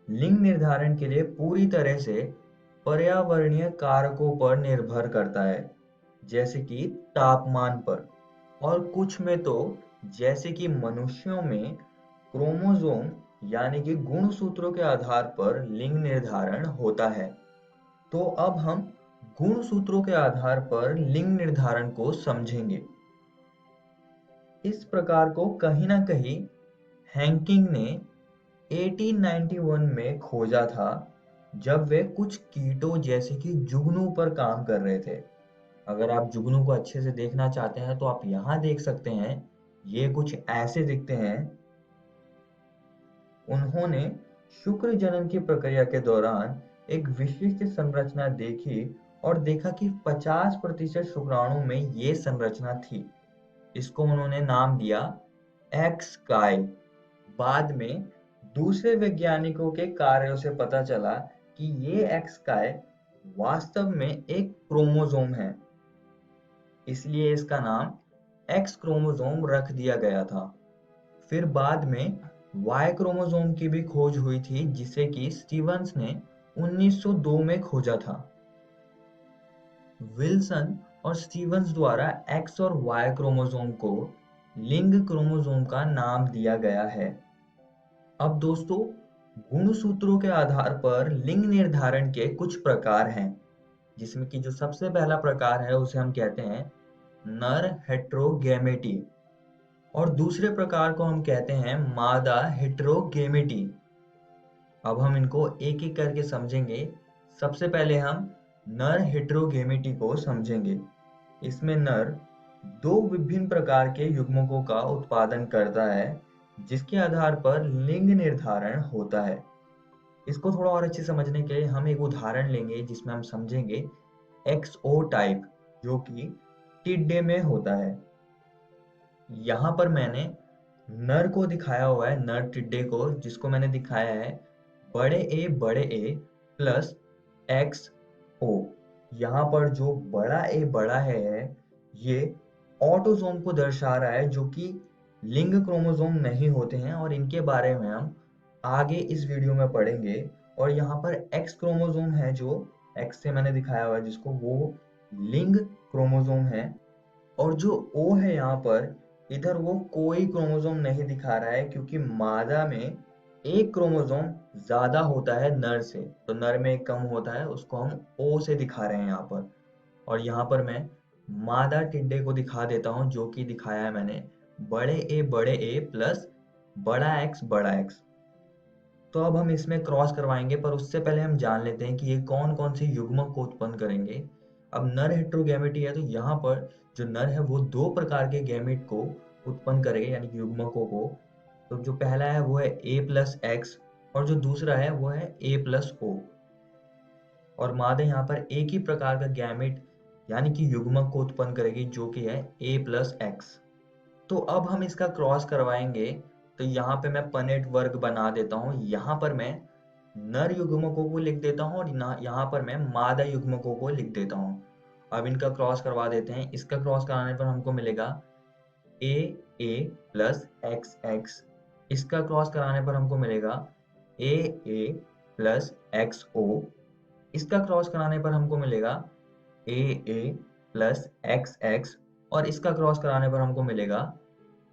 लिंग निर्धारण के लिए पूरी तरह से पर्यावरणीय कारकों पर निर्भर करता है, जैसे कि तापमान पर, और कुछ में तो जैसे कि मनुष्यों में क्रोमोसोम यानी कि गुणसूत्रों के आधार पर लिंग निर्धारण होता है। तो अब हम गुणसूत्रों के आधार पर लिंग निर्धारण को समझेंगे। इस प्रकार को कहीं ना कहीं हैंकिंग ने 1891 में खोजा था, जब वे कुछ कीटों जैसे कि जुगनू पर काम कर रहे थे। अगर आप जुगनू को अच्छे से देखना चाहते हैं तो आप यहाँ देख सकते हैं, ये कुछ ऐसे दिखते हैं। उन्होंने शुक्र जनन की प्रक्रिया के दौरान एक विशिष्ट संरचना देखी और देखा कि 50% शुक्राणु में ये संरचना थी। इसको उन्होंने नाम दिया एक्स काय। बाद में दूसरे वैज्ञानिकों के कार्यों से पता चला कि ये एक्स काय वास्तव में एक क्रोमोसोम है, इसलिए इसका नाम एक्स क्रोमोसोम रख दिया गया था। फिर बाद में वाई क्रोमोसोम की भी खोज हुई थी, जिसे कि स्टीवंस ने 1902 में खोजा था। विल्सन और स्टीवंस द्वारा एक्स और वाई क्रोमोसोम को लिंग क्रोमोसोम का नाम दिया गया है। अब दोस्तों, गुणसूत्रों के आधार पर लिंग निर्धारण के कुछ प्रकार हैं, जिसमें कि जो सबसे पहला प्रकार है उसे हम कहते हैं नर हेट्रोगैमेटी, और दूसरे प्रकार को हम कहते हैं मादा हेट्रोगैमेटी। अब हम इनको एक एक करके समझेंगे। सबसे पहले हम नर हेट्रोगैमेटी को समझेंगे। इसमें नर दो विभिन्न प्रकार के युग्मकों का उत्पादन करता है, जिसके आधार पर लिंग निर्धारण होता है। इसको थोड़ा और अच्छे समझने के लिए हम एक उदाहरण लेंगे, जिसमें हम समझेंगे XO टाइप, जो कि टिड्डे में होता है। यहाँ पर मैंने नर को दिखाया हुआ है, नर टिड्डे को, जिसको मैंने दिखाया है बड़े ए प्लस XO। यहाँ पर जो बड़ा ए बड़ा है, ये ऑटोसोम को दर्शा रहा है, जो कि लिंग क्रोमोसोम नहीं होते हैं, और इनके बारे में हम आगे इस वीडियो में पढ़ेंगे। और यहाँ पर एक्स क्रोमोसोम है, जो एक्स से मैंने दिखाया हुआ है जिसको, वो लिंग क्रोमोसोम है। और जो ओ है यहाँ पर, इधर वो कोई क्रोमोसोम नहीं दिखा रहा है, क्योंकि मादा में एक क्रोमोसोम ज्यादा होता है नर से, तो नर में एक कम होता है, उसको हम ओ से दिखा रहे हैं यहाँ पर। और यहाँ पर मैं मादा टिड्डे को दिखा देता हूँ, जो कि दिखाया है मैंने बड़े ए प्लस बड़ा एक्स। तो अब हम इसमें क्रॉस करवाएंगे, पर उससे पहले हम जान लेते हैं कि ये कौन कौन से युग्मक को उत्पन्न करेंगे। अब नर हेट्रोगैमेटी है, तो यहाँ पर जो नर है वो दो प्रकार के गैमेट को उत्पन्न करेगा, यानी कि युग्मकों को। तो जो पहला है वो है A प्लस एक्स, और जो दूसरा है वो है A प्लस ओ। और मादा यहाँ पर एक ही प्रकार का गैमेट यानी कि युग्मक को उत्पन्न करेगी, जो कि है A प्लस एक्स। तो अब हम इसका क्रॉस करवाएंगे, तो यहाँ पे मैं पनेट वर्ग बना देता हूँ। यहाँ पर मैं नर युग्मकों को लिख देता हूँ, और यहाँ पर मैं मादा युग्मकों को लिख देता हूँ। अब इनका क्रॉस करवा देते हैं। इसका क्रॉस कराने पर हमको मिलेगा A प्लस XX। इसका क्रॉस कराने पर हमको मिलेगा A प्लस XO। इसका क्रॉस कराने पर हमको मिलेगा AA प्लस XX, और इसका क्रॉस कराने पर हमको मिलेगा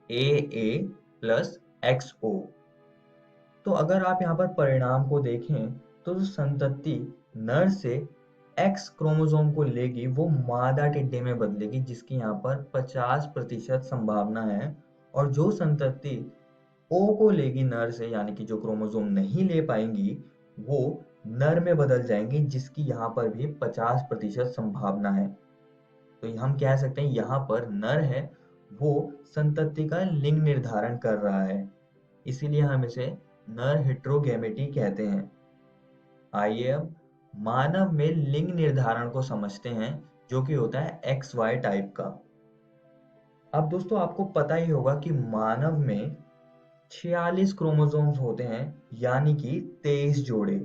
AA प्लस XO। तो अगर आप यहाँ पर परिणाम को देखें, तो जो संतति नर से X क्रोमोसोम को लेगी, वो मादा टिड्डे में बदलेगी, जिसकी यहाँ पर 50% संभावना है। और जो संतति O को लेगी नर से, यानी कि जो क्रोमोसोम नहीं ले पाएंगी, वो नर में बदल जाएंगी, जिसकी यहाँ पर भी 50% संभावना है। तो हम कह सकते हैं यहाँ पर नर है, वो संतति का लिंग निर्धारण कर रहा है, इसीलिए हम इसे नर हेट्रोगैमेटी कहते हैं। आइए अब मानव में लिंग निर्धारण को समझते हैं, जो कि होता है XY टाइप का। अब दोस्तों, आपको पता ही होगा कि मानव में 46 क्रोमोसोम्स होते हैं, यानी कि 23 जोड़े।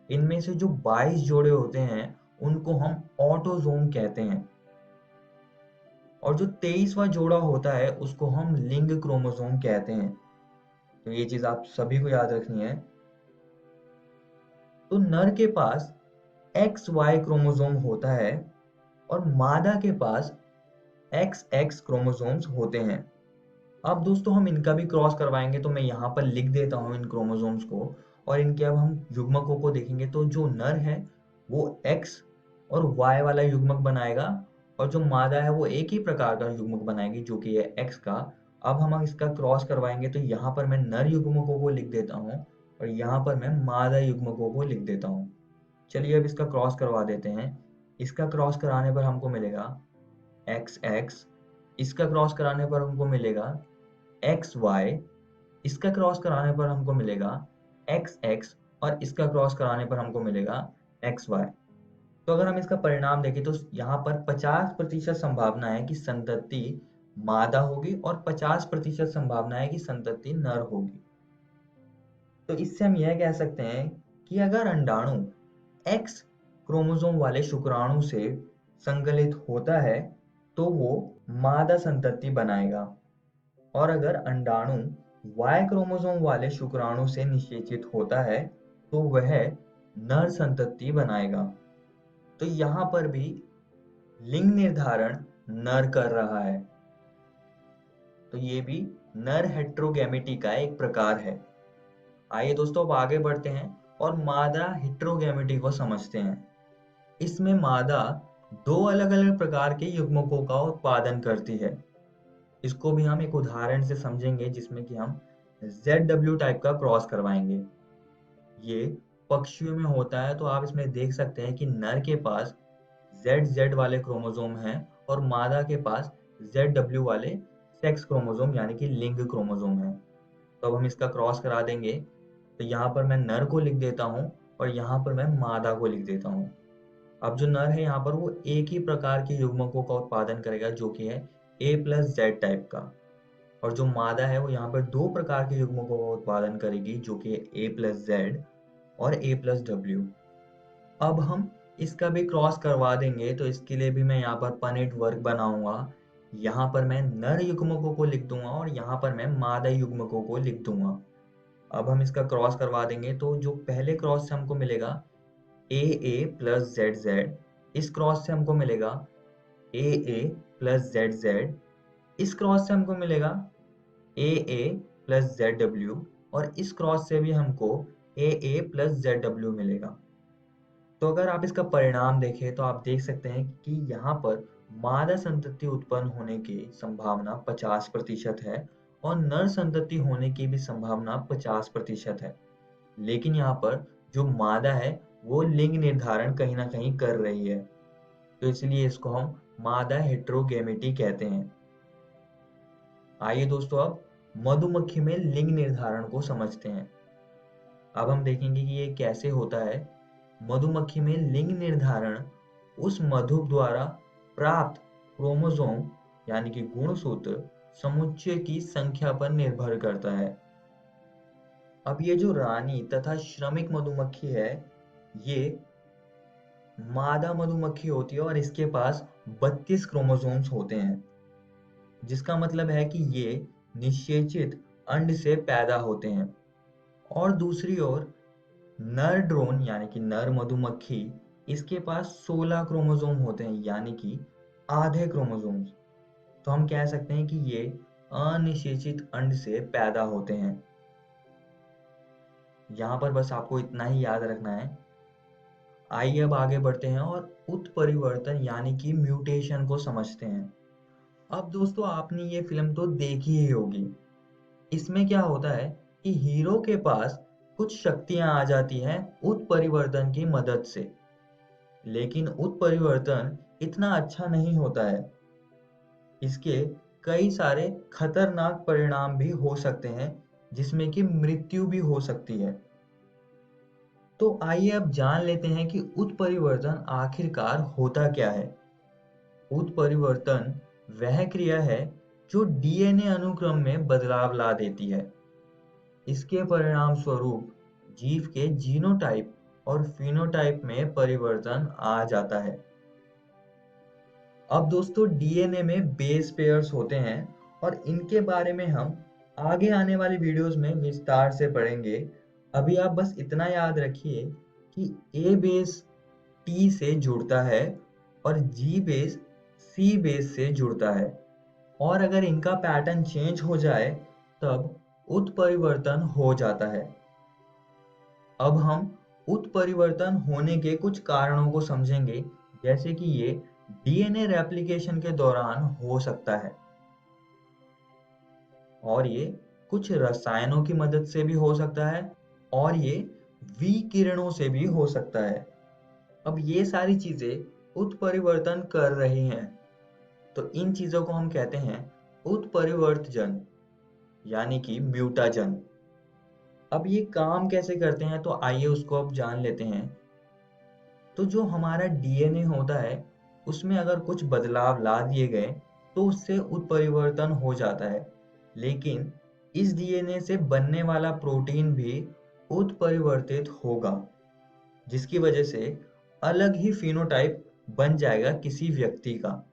इनमें से जो 22 जोड़े होते हैं, उनको हम ऑटोसोम कहते हैं, और जो 23वां जोड़ा होता है उसको हम लिंग क्रोमोसोम कहते हैं। तो ये चीज आप सभी को याद रखनी है। तो नर के पास XY क्रोमोसोम होता है, और मादा के पास XX क्रोमोसोम्स होते हैं। अब दोस्तों, हम इनका भी क्रॉस करवाएंगे, तो मैं यहाँ पर लिख देता हूँ इन क्रोमोसोम्स को, और इनके अब हम युग्मकों को देखेंगे। तो जो नर है वो X और Y वाला युग्मक बनाएगा, और जो मादा है वो एक ही प्रकार का युग्मक बनाएगी, जो कि है X का। अब हम इसका क्रॉस करवाएंगे, तो यहाँ पर मैं नर युग्मकों को लिख देता हूँ, और यहाँ पर मैं मादा युग्मकों को लिख देता हूँ। चलिए अब इसका क्रॉस करवा देते हैं। इसका क्रॉस कराने पर हमको मिलेगा XX, इसका क्रॉस कराने पर हमको मिलेगा XY, इसका क्रॉस कराने पर हमको मिलेगा XX और इसका क्रॉस कराने पर हमको मिलेगा XY। तो अगर हम इसका परिणाम देखें तो यहाँ पर 50% संभावना है कि संतति मादा होगी और 50% संभावना है कि संतति नर होगी। तो इससे हम यह कह सकते हैं कि अगर अंडाणु X क्रोमोसोम वाले शुक्राणु से संकलित होता है तो वो मादा संतति बनाएगा, और अगर अंडाणु Y क्रोमोसोम वाले शुक्राणु से निषेचित होता है तो वह नर संतति बनाएगा। तो यहाँ पर भी लिंग निर्धारण नर कर रहा है, तो ये भी नर हेट्रोगैमेटी का एक प्रकार है। आइए दोस्तों अब आगे बढ़ते हैं और मादा हेट्रोगैमेटी को समझते हैं। इसमें मादा दो अलग अलग प्रकार के युग्मकों का उत्पादन करती है। इसको भी हम एक उदाहरण से समझेंगे जिसमें कि हम ZW टाइप का क्रॉस करवाएंगे। ये पक्षियों में होता है, तो आप इसमें देख सकते हैं कि नर के पास ZZ वाले क्रोमोसोम हैं और मादा के पास ZW वाले सेक्स क्रोमोसोम यानी कि लिंग क्रोमोसोम है। तो अब हम इसका क्रॉस करा देंगे, तो यहाँ पर मैं नर को लिख देता हूँ और यहाँ पर मैं मादा को लिख देता हूँ। अब जो नर है यहाँ पर वो एक ही प्रकार के युग्मकों का उत्पादन करेगा जो कि है A+Z टाइप का, और जो मादा है वो यहाँ पर दो प्रकार के युग्मकों का उत्पादन करेगी जो कि है A+Z और A+W। अब हम इसका भी क्रॉस करवा देंगे, तो इसके लिए भी मैं यहाँ पर पनेट वर्क बनाऊंगा। यहाँ पर मैं नर युग्मकों को लिख दूंगा और यहाँ पर मैं मादा युग्मकों को लिख दूंगा। अब हम इसका क्रॉस करवा देंगे, तो जो पहले क्रॉस से हमको मिलेगा AA+ZZ, इस क्रॉस से हमको मिलेगा AA+ZZ, इस क्रॉस से हमको मिलेगा AA+ZW और इस क्रॉस से भी हमको AA+ZW मिलेगा। तो अगर आप इसका परिणाम देखें तो आप देख सकते हैं कि यहाँ पर मादा संतति उत्पन्न होने की संभावना 50% है और नर संतति होने की भी संभावना 50% है। लेकिन यहाँ पर जो मादा है वो लिंग निर्धारण कहीं ना कहीं कर रही है, तो इसलिए इसको हम मादा हेट्रोगैमेटी कहते हैं। आइए दोस्तों अब मधुमक्खी में लिंग निर्धारण को समझते हैं। अब हम देखेंगे कि ये कैसे होता है। मधुमक्खी में लिंग निर्धारण उस मधु द्वारा प्राप्त क्रोमोसोम यानी कि गुणसूत्र समुच्चय की संख्या पर निर्भर करता है। अब ये जो रानी तथा श्रमिक मधुमक्खी है ये मादा मधुमक्खी होती है और इसके पास 32 क्रोमोसोम्स होते हैं, जिसका मतलब है कि ये निषेचित अंड से पैदा होते हैं। और दूसरी ओर नर ड्रोन यानी कि नर मधुमक्खी, इसके पास 16 क्रोमोसोम होते हैं यानी कि आधे क्रोमोसोम्स। तो हम कह सकते हैं कि ये अनिषेचित अंड से पैदा होते हैं। यहाँ पर बस आपको इतना ही याद रखना है। आइए अब आगे बढ़ते हैं और उत्परिवर्तन यानी कि म्यूटेशन को समझते हैं। अब दोस्तों आपने ये फिल्म तो देखी ही होगी। इसमें क्या होता है कि हीरो के पास कुछ शक्तियां आ जाती हैं उत्परिवर्तन की मदद से, लेकिन उत्परिवर्तन इतना अच्छा नहीं होता है। इसके कई सारे खतरनाक परिणाम भी हो सकते हैं जिसमें कि मृत्यु भी हो सकती है। तो आइए अब जान लेते हैं कि उत्परिवर्तन आखिरकार होता क्या है। उत्परिवर्तन वह क्रिया है जो डीएनए अनुक्रम में बदलाव ला देती है। इसके परिणाम स्वरूप जीव के जीनोटाइप और फिनोटाइप में परिवर्तन आ जाता है। अब दोस्तों डीएनए में बेस पेयर्स होते हैं और इनके बारे में हम आगे आने वाली वीडियोस में विस्तार से पढ़ेंगे। अभी आप बस इतना याद रखिए कि ए बेस टी से जुड़ता है और जी बेस सी बेस से जुड़ता है, और अगर इनका पैटर्न चेंज हो जाए तब उत्परिवर्तन हो जाता है। अब हम उत्परिवर्तन होने के कुछ कारणों को समझेंगे, जैसे कि ये डीएनए रेप्लिकेशन के दौरान हो सकता है और ये कुछ रसायनों की मदद से भी हो सकता है और ये विकिरणों से भी हो सकता है। अब ये सारी चीजें उत्परिवर्तन कर रही हैं। तो इन चीजों को हम कहते हैं उत्परिवर्तजन यानी कि म्यूटाजन। अब ये काम कैसे करते हैं तो आइए उसको अब जान लेते हैं। तो जो हमारा डीएनए होता है उसमें अगर कुछ बदलाव ला दिए गए तो उससे उत्परिवर्तन हो जाता है, लेकिन इस डीएनए से बनने वाला प्रोटीन भी उत्परिवर्तित होगा, जिसकी वजह से अलग ही फिनोटाइप बन जाएगा किसी व्यक्ति का,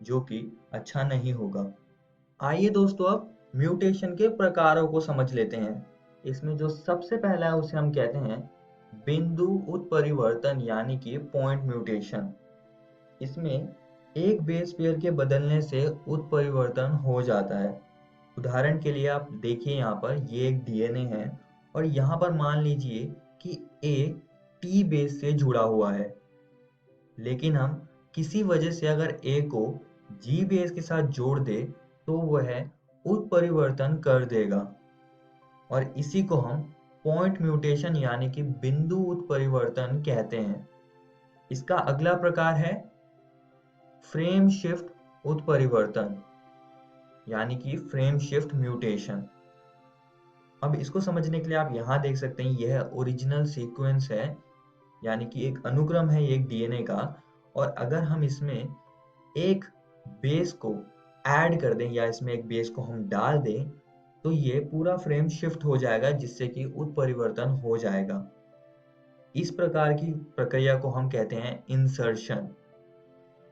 जो कि अच्छा नहीं होगा। आइए दोस्तों अब म्यूटेशन के प्रकारों को समझ लेते हैं। इसमें जो सबसे पहला है उसे हम कहते हैं बिंदु उत्परिवर्तन यानी कि पॉइंट म्यूटेशन। इसमें एक बेस पेयर के बदलने से उत्परिवर्तन हो जाता है। उदाहरण के लिए आप देखिए, यहाँ पर ये एक डीएनए है और यहाँ पर मान लीजिए कि ए टी बेस से जुड़ा हुआ है, लेकिन हम किसी वजह से अगर ए को जी बेस के साथ जोड़ दे तो वह उत्परिवर्तन कर देगा, और इसी को हम पॉइंट म्यूटेशन यानी कि बिंदु उत्परिवर्तन कहते हैं। इसका अगला प्रकार है फ्रेम शिफ्ट उत्परिवर्तन यानी कि फ्रेम शिफ्ट म्यूटेशन। अब इसको समझने के लिए आप यहाँ देख सकते हैं, यह ओरिजिनल सीक्वेंस है यानी कि एक अनुक्रम है एक डीएनए का, और अगर हम इसमें एक बेस को ऐड कर दें या इसमें एक बेस को हम डाल दें तो ये पूरा फ्रेम शिफ्ट हो जाएगा, जिससे कि उत्परिवर्तन हो जाएगा। इस प्रकार की प्रक्रिया को हम कहते हैं इंसर्शन।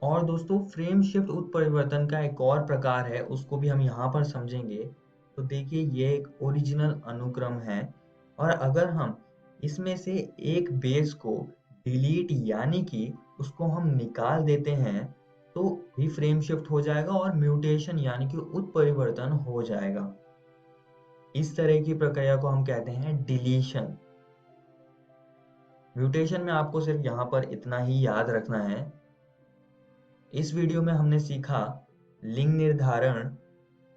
और दोस्तों फ्रेम शिफ्ट उत्परिवर्तन का एक और प्रकार है, उसको भी हम यहाँ पर समझेंगे। तो देखिए ये एक ओरिजिनल अनुक्रम है, और अगर हम इसमें से एक बेस को डिलीट यानी कि उसको हम निकाल देते हैं तो भी फ्रेम शिफ्ट हो जाएगा और म्यूटेशन यानी कि उत्परिवर्तन हो जाएगा। इस तरह की प्रक्रिया को हम कहते हैं डिलीशन। म्यूटेशन में आपको सिर्फ यहाँ पर इतना ही याद रखना है। इस वीडियो में हमने सीखा लिंग निर्धारण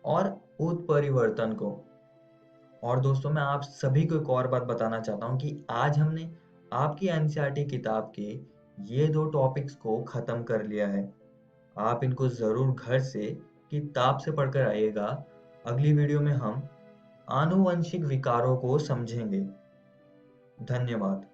और उत्परिवर्तन को। और दोस्तों मैं आप सभी को एक और बात बताना चाहता हूँ कि आज हमने आपकी एनसीईआरटी किताब के ये 2 टॉपिक्स को खत्म कर लिया है। आप इनको जरूर घर से किताब से पढ़कर आइएगा। अगली वीडियो में हम आनुवंशिक विकारों को समझेंगे। धन्यवाद।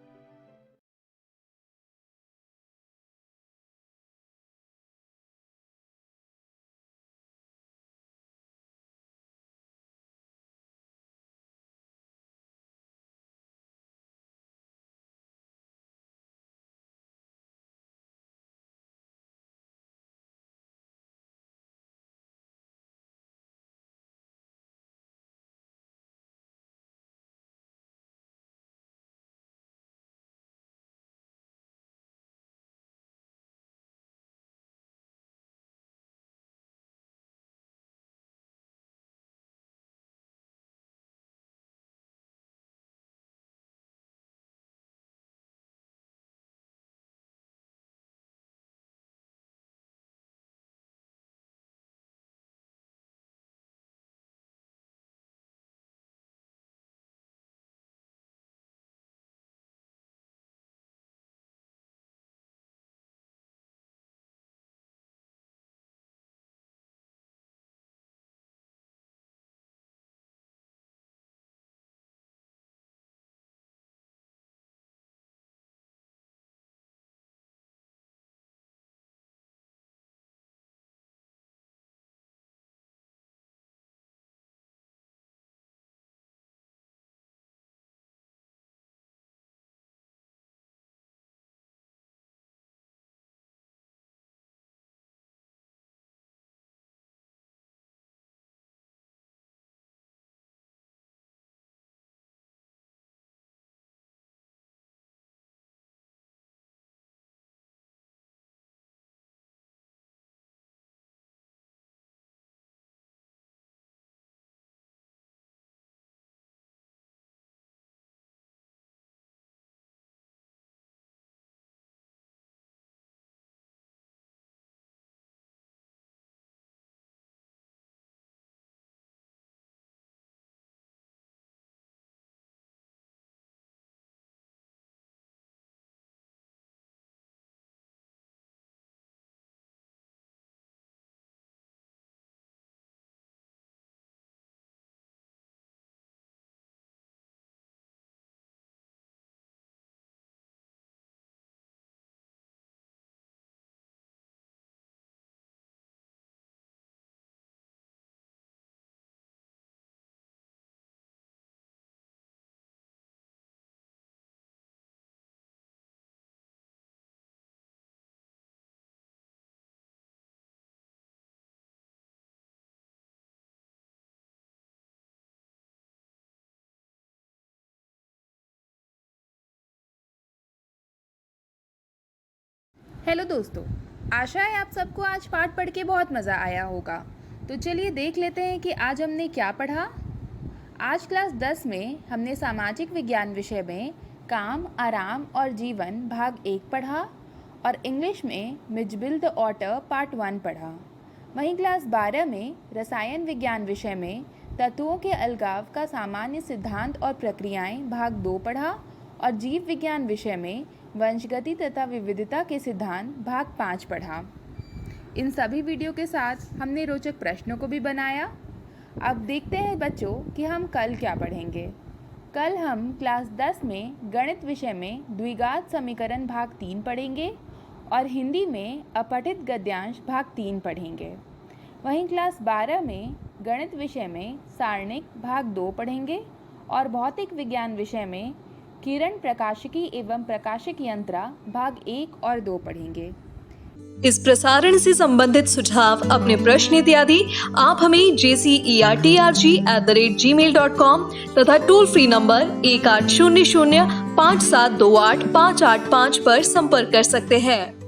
हेलो दोस्तों, आशा है आप सबको आज पाठ पढ़ के बहुत मज़ा आया होगा। तो चलिए देख लेते हैं कि आज हमने क्या पढ़ा। आज क्लास 10 में हमने सामाजिक विज्ञान विषय में काम, आराम और जीवन भाग 1 पढ़ा और इंग्लिश में मिजबिल द ऑटर पार्ट 1 पढ़ा। वहीं क्लास 12 में रसायन विज्ञान विषय में तत्वों के अलगाव का सामान्य सिद्धांत और प्रक्रियाएं भाग 2 पढ़ा और जीव विज्ञान विषय में वंशगति तथा विविधता के सिद्धांत भाग 5 पढ़ा। इन सभी वीडियो के साथ हमने रोचक प्रश्नों को भी बनाया। अब देखते हैं बच्चों कि हम कल क्या पढ़ेंगे। कल हम क्लास 10 में गणित विषय में द्विघात समीकरण भाग 3 पढ़ेंगे और हिंदी में अपठित गद्यांश भाग 3 पढ़ेंगे। वहीं क्लास 12 में गणित विषय में सारणिक भाग 2 पढ़ेंगे और भौतिक विज्ञान विषय में किरण प्रकाशिकी एवं प्रकाशिक यंत्रा भाग 1 और 2 पढ़ेंगे। इस प्रसारण से संबंधित सुझाव, अपने प्रश्न इत्यादि आप हमें jcerg@gmail.com तथा टोल फ्री नंबर 1800 5728 585 पर संपर्क कर सकते हैं।